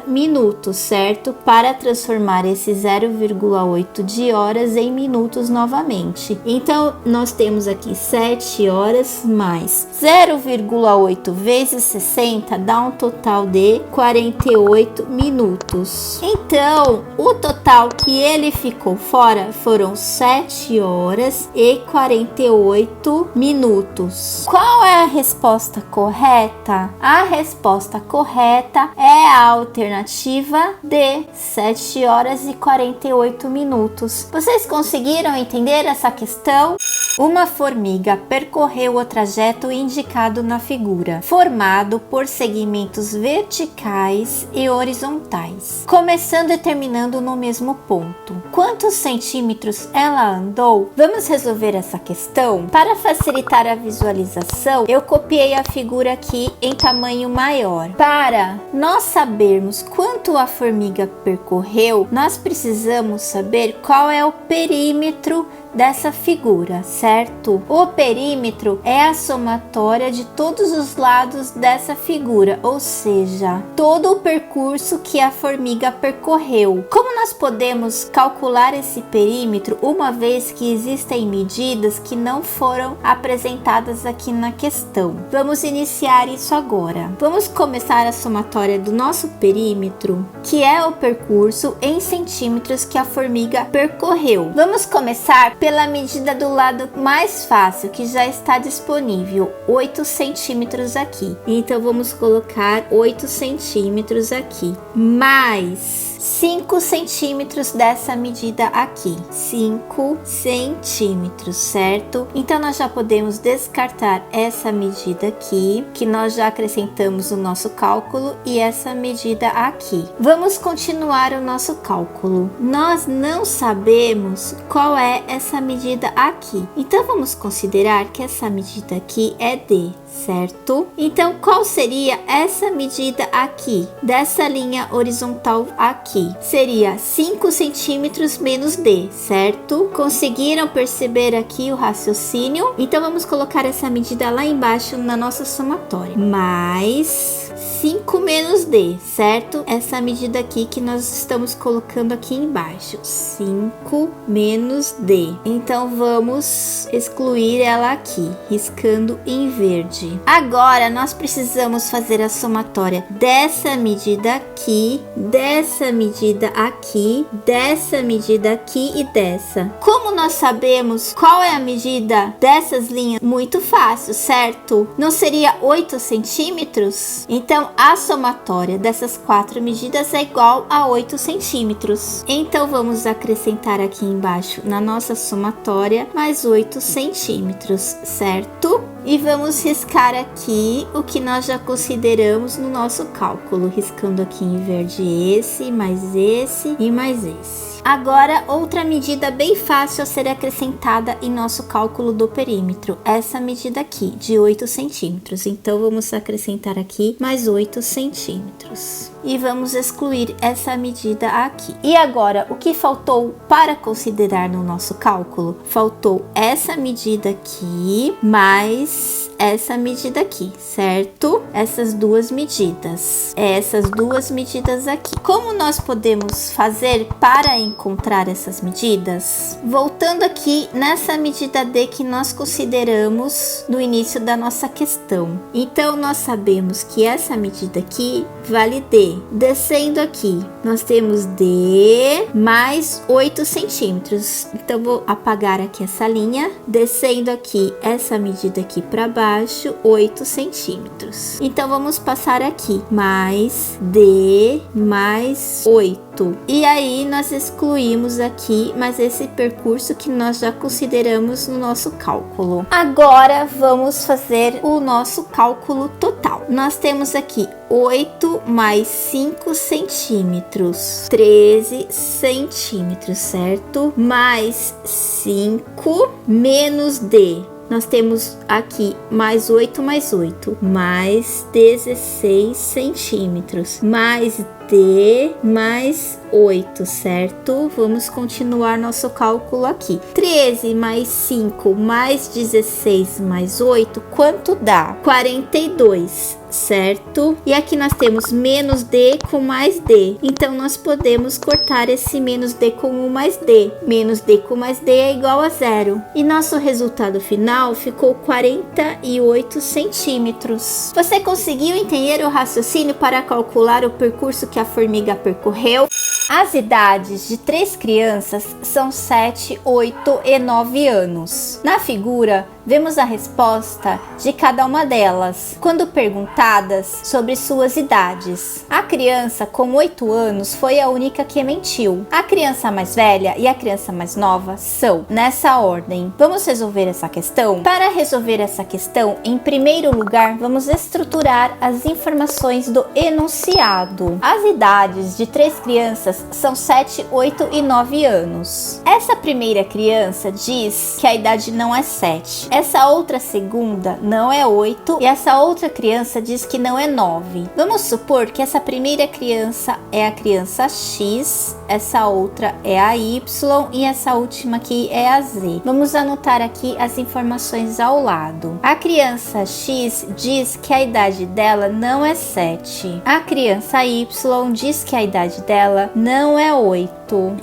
Speaker 1: minutos, certo? Para transformar esse 0,8 de horas em minutos novamente. Então, nós temos aqui 7 horas mais 0,8 vezes 60 dá um total de 48 minutos. Então, o total que ele ficou fora foram 7 horas e 48 minutos. Qual é a resposta correta? A resposta correta é a alternativa D, 7 horas e 48 minutos. Vocês conseguiram entender essa questão? Uma formiga percorreu o trajeto indicado na figura, formado por segmentos verticais e horizontais, começando e terminando no mesmo ponto. Quantos centímetros ela andou? Vamos resolver essa questão? Para facilitar a visualização, eu copiei a figura aqui em tamanho maior. Para nós sabermos quanto a formiga percorreu, nós precisamos saber qual é o perímetro dessa figura, certo? O perímetro é a somatória de todos os lados dessa figura, ou seja, todo o percurso que a formiga percorreu. Como nós podemos calcular esse perímetro, uma vez que existem medidas que não foram apresentadas aqui na questão? Vamos iniciar isso agora. Vamos começar a somatória do nosso perímetro, que é o percurso em centímetros que a formiga percorreu. Vamos começar pela medida do lado mais fácil, que já está disponível, 8 centímetros aqui. Então vamos colocar 8 centímetros aqui, mais 5 centímetros dessa medida aqui, 5 centímetros, certo? Então nós já podemos descartar essa medida aqui, que nós já acrescentamos no nosso cálculo, e essa medida aqui. Vamos continuar o nosso cálculo. Nós não sabemos qual é essa medida aqui, então vamos considerar que essa medida aqui é D, certo? Então qual seria essa medida aqui, dessa linha horizontal aqui? Seria 5 centímetros menos D, certo? Conseguiram perceber aqui o raciocínio? Então vamos colocar essa medida lá embaixo na nossa somatória. Mais 5 menos D, certo? Essa medida aqui que nós estamos colocando aqui embaixo. 5 menos D. Então vamos excluir ela aqui, riscando em verde. Agora nós precisamos fazer a somatória dessa medida aqui, dessa medida aqui, dessa medida aqui e dessa. Como nós sabemos qual é a medida dessas linhas? Muito fácil, certo? Não seria 8 centímetros? Então a somatória dessas 4 medidas é igual a 8 centímetros. Então vamos acrescentar aqui embaixo na nossa somatória mais 8 centímetros, certo? E vamos riscar aqui o que nós já consideramos no nosso cálculo, riscando aqui em verde esse, mais esse e mais esse. Agora, outra medida bem fácil a ser acrescentada em nosso cálculo do perímetro, essa medida aqui, de 8 centímetros. Então, vamos acrescentar aqui mais 8 centímetros. E vamos excluir essa medida aqui. E agora, o que faltou para considerar no nosso cálculo? Faltou essa medida aqui, mais essa medida aqui, certo? Essas duas medidas. Essas duas medidas aqui. Como nós podemos fazer para encontrar essas medidas? Voltando aqui nessa medida D que nós consideramos no início da nossa questão. Então, nós sabemos que essa medida aqui vale D. Descendo aqui, nós temos D mais 8 centímetros. Então, vou apagar aqui essa linha. Descendo aqui, essa medida aqui para baixo, 8 centímetros. Então, vamos passar aqui, mais D mais 8. E aí, nós excluímos aqui, mas esse percurso que nós já consideramos no nosso cálculo. Agora, vamos fazer o nosso cálculo total. Nós temos aqui 8 mais 5 centímetros, 13 centímetros, certo? Mais 5 menos D. Nós temos aqui mais 8 mais 8, mais 16 centímetros, mais D mais 8, certo? Vamos continuar nosso cálculo aqui. 13 mais 5 mais 16 mais 8, quanto dá? 42, certo? E aqui nós temos menos D com mais D. Então, nós podemos cortar esse menos D com 1 mais D. Menos D com mais D é igual a 0. E nosso resultado final ficou 48 centímetros. Você conseguiu entender o raciocínio para calcular o percurso que a formiga percorreu? As idades de 3 crianças são 7, 8 e 9 anos. Na figura, vemos a resposta de cada uma delas, quando perguntadas sobre suas idades. A criança com 8 anos foi a única que mentiu. A criança mais velha e a criança mais nova são nessa ordem. Vamos resolver essa questão? Para resolver essa questão, em primeiro lugar, vamos estruturar as informações do enunciado. As idades de 3 crianças são 7, 8 e 9 anos. Essa primeira criança diz que a idade não é 7. Essa outra segunda não é 8 e essa outra criança diz que não é 9. Vamos supor que essa primeira criança é a criança X, essa outra é a Y e essa última aqui é a Z. Vamos anotar aqui as informações ao lado. A criança X diz que a idade dela não é 7. A criança Y diz que a idade dela não é 8.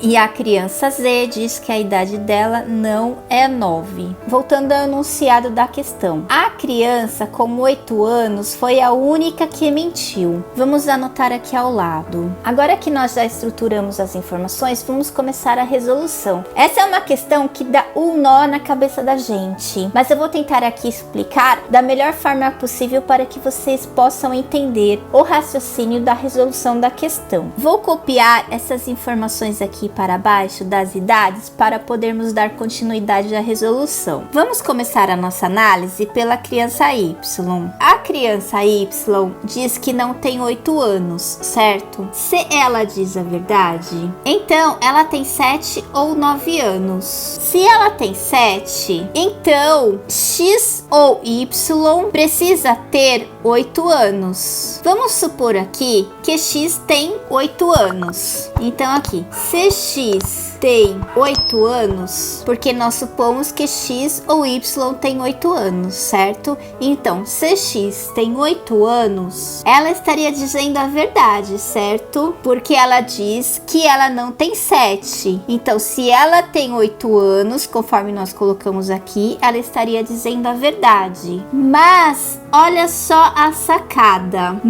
Speaker 1: E a criança Z diz que a idade dela não é 9. Voltando ao enunciado da questão. A criança com 8 anos foi a única que mentiu. Vamos anotar aqui ao lado. Agora que nós já estruturamos as informações, vamos começar a resolução. Essa é uma questão que dá um nó na cabeça da gente, mas eu vou tentar aqui explicar da melhor forma possível para que vocês possam entender o raciocínio da resolução da questão. Vou copiar essas informações aqui para baixo das idades para podermos dar continuidade à resolução. Vamos começar a nossa análise pela criança Y. A criança Y diz que não tem 8 anos, certo? Se ela diz a verdade, então ela tem 7 ou 9 anos. Se ela tem 7, então X ou Y precisa ter 8 anos. Vamos supor aqui que X tem 8 anos. Então aqui, se X tem 8 anos, porque nós supomos que X ou Y tem 8 anos, certo? Então, se X tem 8 anos, ela estaria dizendo a verdade, certo? Porque ela diz que ela não tem 7. Então, se ela tem 8 anos, conforme nós colocamos aqui, ela estaria dizendo a verdade. Mas, olha só a sacada.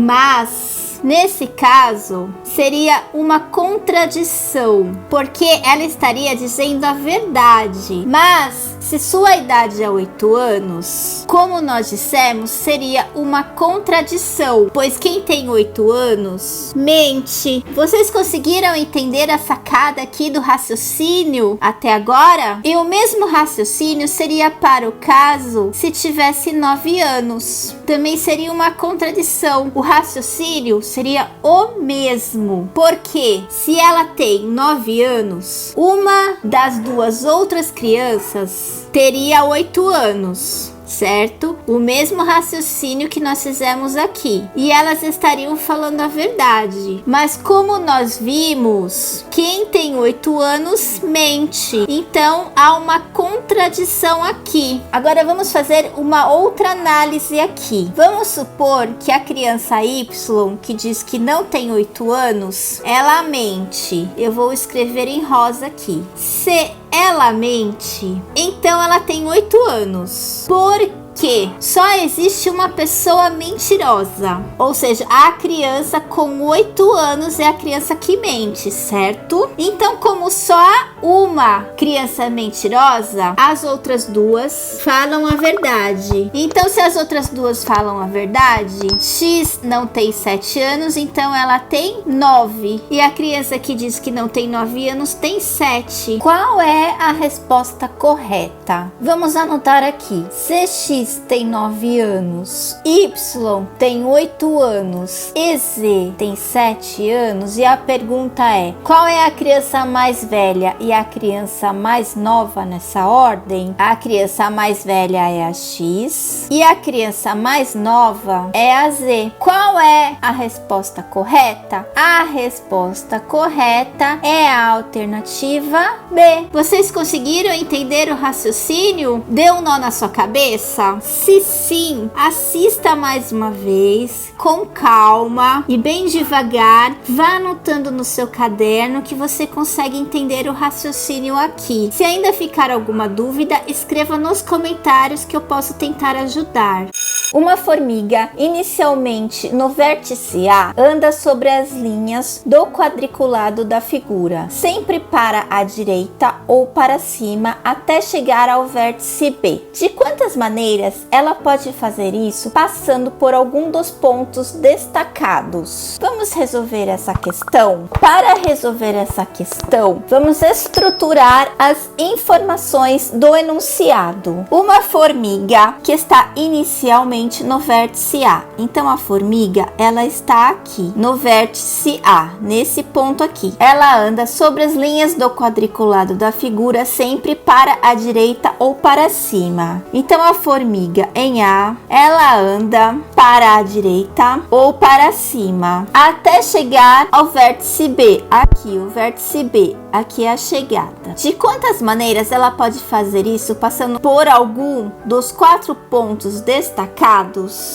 Speaker 1: Nesse caso, seria uma contradição, porque ela estaria dizendo a verdade. Mas, se sua idade é 8 anos, como nós dissemos, seria uma contradição, pois quem tem 8 anos mente. Vocês conseguiram entender a sacada aqui do raciocínio até agora? E o mesmo raciocínio seria para o caso se tivesse 9 anos. Também seria uma contradição. O raciocínio seria o mesmo, porque se ela tem 9 anos, uma das duas outras crianças teria 8 anos, certo? O mesmo raciocínio que nós fizemos aqui. E elas estariam falando a verdade. Mas como nós vimos, quem tem 8 anos mente. Então, há uma contradição aqui. Agora, vamos fazer uma outra análise aqui. Vamos supor que a criança Y, que diz que não tem 8 anos, ela mente. Eu vou escrever em rosa aqui. Se ela mente, então ela tem 8 anos. Porque só existe uma pessoa mentirosa. Ou seja, a criança com 8 anos é a criança que mente, certo? Então, como só há uma criança mentirosa, as outras duas falam a verdade. Então, se as outras duas falam a verdade, X não tem 7 anos, então ela tem 9. E a criança que diz que não tem 9 anos tem 7. Qual é a resposta correta? Vamos anotar aqui. Se X tem 9 anos, Y tem 8 anos e Z tem 7 anos, e a pergunta é: qual é a criança mais velha e a criança mais nova nessa ordem? A criança mais velha é a X e a criança mais nova é a Z. Qual é a resposta correta? A resposta correta é a alternativa B. Vocês conseguiram entender o raciocínio? Deu um nó na sua cabeça? Se sim, assista mais uma vez, com calma e bem devagar. Vá anotando no seu caderno que você consegue entender o raciocínio aqui. Se ainda ficar alguma dúvida, escreva nos comentários que eu posso tentar ajudar. Uma formiga, inicialmente no vértice A, anda sobre as linhas do quadriculado da figura, sempre para a direita ou para cima até chegar ao vértice B. De quantas maneiras ela pode fazer isso passando por algum dos pontos destacados? Vamos resolver essa questão? Para resolver essa questão, vamos estruturar as informações do enunciado. Uma formiga que está inicialmente no vértice A. Então a formiga, ela está aqui no vértice A, nesse ponto aqui. Ela anda sobre as linhas do quadriculado da figura, sempre para a direita ou para cima. Então a formiga em A, ela anda para a direita ou para cima, até chegar ao vértice B. Aqui, o vértice B, aqui é a chegada. De quantas maneiras ela pode fazer isso passando por algum dos 4 pontos destacados?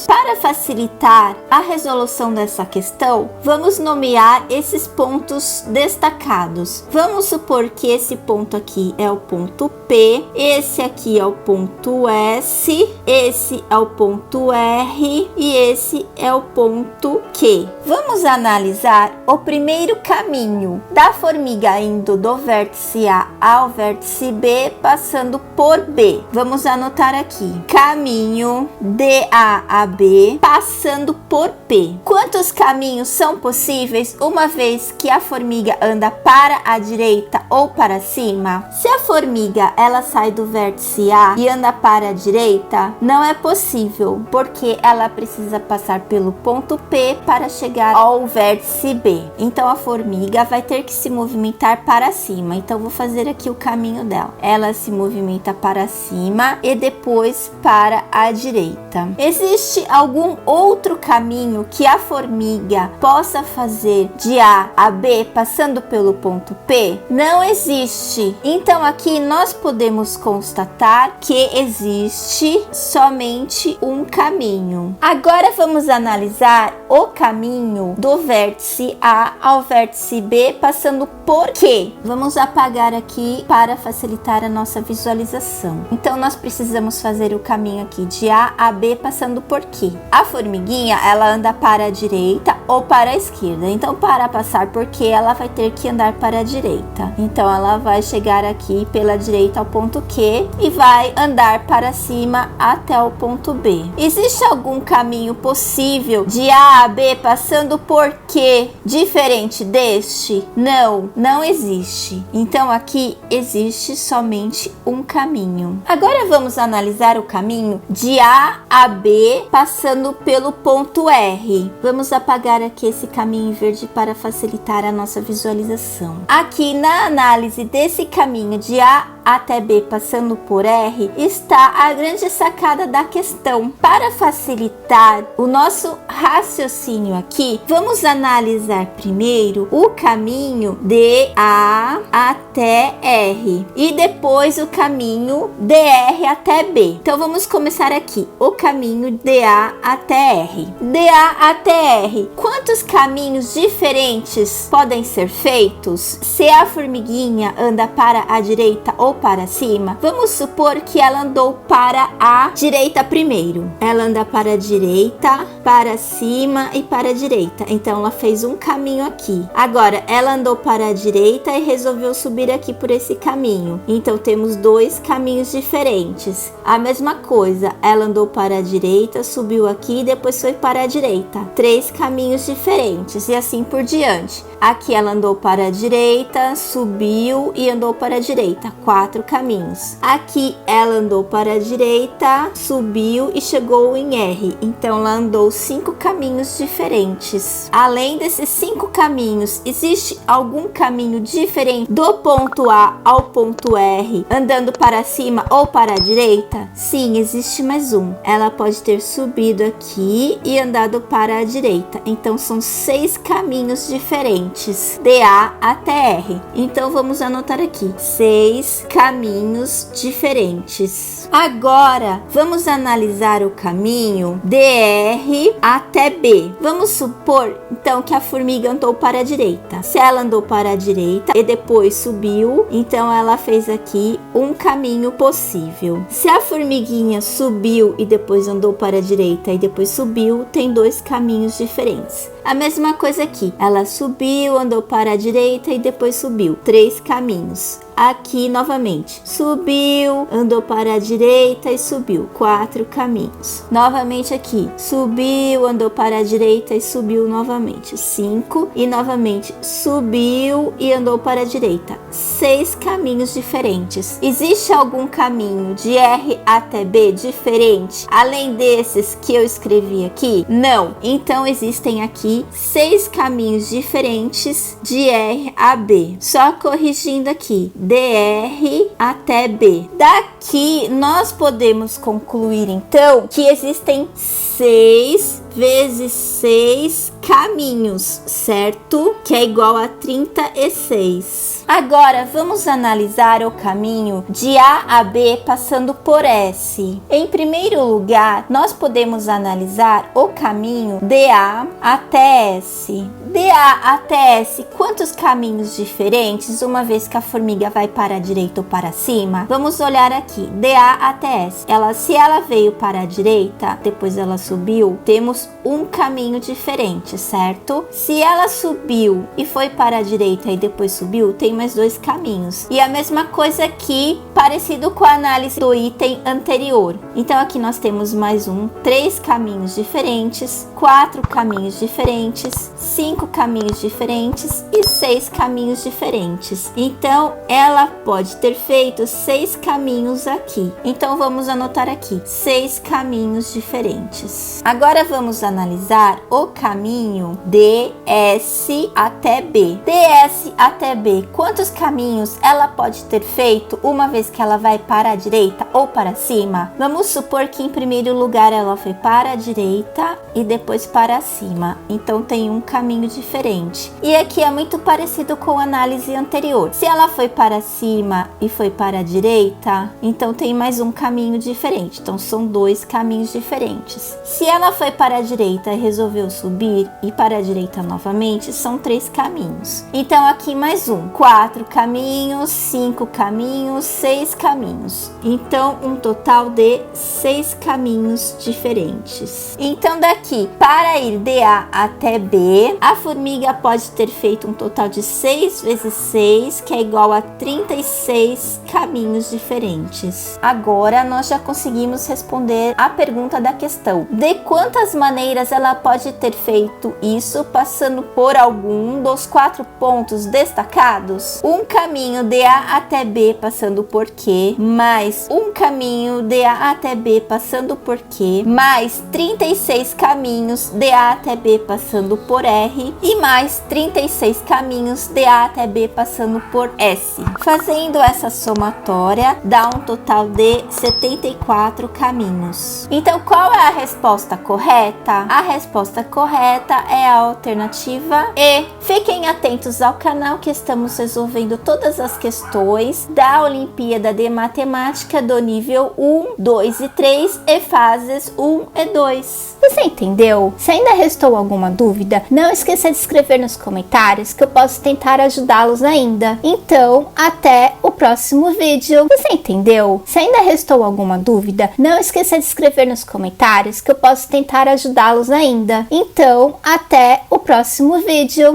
Speaker 1: Para facilitar a resolução dessa questão, vamos nomear esses pontos destacados. Vamos supor que esse ponto aqui é o ponto P, esse aqui é o ponto S, esse é o ponto R e esse é o ponto Q. Vamos analisar o primeiro caminho da formiga indo do vértice A ao vértice B, passando por B. Vamos anotar aqui: caminho de A a B, passando por P. Quantos caminhos são possíveis uma vez que a formiga anda para a direita ou para cima? Se a formiga ela sai do vértice A e anda para a direita, não é possível, porque ela precisa passar pelo ponto P para chegar ao vértice B. Então a formiga vai ter que se movimentar para cima. Então vou fazer aqui o caminho dela. Ela se movimenta para cima e depois para a direita. Existe algum outro caminho que a formiga possa fazer de A a B passando pelo ponto P? Não existe. Então aqui nós podemos constatar que existe somente um caminho. Agora vamos analisar o caminho do vértice A ao vértice B passando por Q. Vamos apagar aqui para facilitar a nossa visualização. Então nós precisamos fazer o caminho aqui de A a B passando por Q. A formiguinha, ela anda para a direita ou para a esquerda. Então para passar por Q, ela vai ter que andar para a direita. Então ela vai chegar aqui pela direita ao ponto Q e vai andar para cima até o ponto B. Existe algum caminho possível de A a B passando por Q diferente deste? Não, não existe. Então aqui existe somente um caminho. Agora vamos analisar o caminho de A a B passando pelo ponto R. Vamos apagar aqui esse caminho em verde para facilitar a nossa visualização. Aqui na análise desse caminho de A até B passando por R está a grande sacada da questão. Para facilitar o nosso raciocínio aqui, vamos analisar primeiro o caminho de A até R e depois o caminho de R até B. Então vamos começar aqui, o caminho de A até R. De A até R, quantos caminhos diferentes podem ser feitos? Se a formiguinha anda para a direita ou para cima, vamos supor que ela andou para a direita primeiro. Ela anda para a direita, para cima e para a direita. Então ela fez um caminho aqui. Agora ela andou para a direita e resolveu subir aqui por esse caminho. Então temos 2 caminhos diferentes. A mesma coisa, ela andou para a direita, subiu aqui e depois foi para a direita. 3 caminhos diferentes e assim por diante. Aqui ela andou para a direita, subiu e andou para a direita. 4 caminhos. Aqui ela andou para a direita, subiu e chegou em R. Então ela andou 5 caminhos diferentes. Além desses 5 caminhos, existe algum caminho diferente do ponto A ao ponto R, andando para cima ou para a direita? Sim, existe mais um. Ela pode ter subido aqui e andado para a direita. Então são 6 caminhos diferentes de A até R. Então vamos anotar aqui: 6 caminhos diferentes. Agora, vamos analisar o caminho DR até B. Vamos supor, então, que a formiga andou para a direita. Se ela andou para a direita e depois subiu, então ela fez aqui um caminho possível. Se a formiguinha subiu e depois andou para a direita e depois subiu, tem dois caminhos diferentes. A mesma coisa aqui, ela subiu, andou para a direita e depois subiu, 3 caminhos. Aqui novamente, subiu, andou para a direita e subiu, 4 caminhos. Novamente aqui, subiu, andou para a direita e subiu novamente, 5. E novamente, subiu e andou para a direita, 6 caminhos diferentes. Existe algum caminho de R até B diferente, além desses que eu escrevi aqui? Não. Então existem aqui 6 caminhos diferentes de R a B. Só corrigindo aqui, DR até B. Daqui nós podemos concluir então que existem 6 vezes 6 caminhos, certo? Que é igual a 36. Agora vamos analisar o caminho de A a B passando por S. Em primeiro lugar, nós podemos analisar o caminho de A até S. De A até S, quantos caminhos diferentes, uma vez que a formiga vai para a direita ou para cima? Vamos olhar aqui, de A até S. Se ela veio para a direita, depois ela subiu, temos um caminho diferente, certo? Se ela subiu e foi para a direita e depois subiu, tem mais 2 caminhos. E a mesma coisa aqui, parecido com a análise do item anterior. Então aqui nós temos mais 3 caminhos diferentes, 4 caminhos diferentes, 5 caminhos diferentes e 6 caminhos diferentes. Então ela pode ter feito 6 caminhos aqui. Então vamos anotar aqui, 6 caminhos diferentes. Agora vamos analisar o caminho DS até B. DS até B, quantos caminhos ela pode ter feito uma vez que ela vai para a direita ou para cima? Vamos supor que em primeiro lugar ela foi para a direita e depois para cima. Então tem um caminho diferente. E aqui é muito parecido com a análise anterior. Se ela foi para cima e foi para a direita, então tem mais um caminho diferente. Então são 2 caminhos diferentes. Se ela foi para a direita e resolveu subir e para a direita novamente, são 3 caminhos. Então aqui mais 4 caminhos, 5 caminhos, 6 caminhos. Então um total de 6 caminhos diferentes. Então daqui, para ir de A até B, a formiga pode ter feito um total de 6 vezes 6, que é igual a 36 caminhos diferentes. Agora nós já conseguimos responder a pergunta da questão. De quantas maneiras ela pode ter feito isso, passando por algum dos 4 pontos destacados? Um caminho de A até B passando por Q, mais um caminho de A até B passando por Q, mais 36 caminhos de A até B passando por R e mais 36 caminhos de A até B passando por S. Fazendo essa somatória, dá um total de 74 caminhos. Então, qual é a resposta correta? A resposta correta é a alternativa E. Fiquem atentos ao canal que estamos resolvendo todas as questões da Olimpíada de Matemática do nível 1, 2 e 3 e fases 1 e 2. Você entendeu? Se ainda restou alguma dúvida, não esqueça de escrever nos comentários que eu posso tentar ajudá-los ainda. Então, até o próximo vídeo. Você entendeu? Se ainda restou alguma dúvida, não esqueça de escrever nos comentários que eu posso tentar ajudá-los ainda. Então, até o próximo vídeo.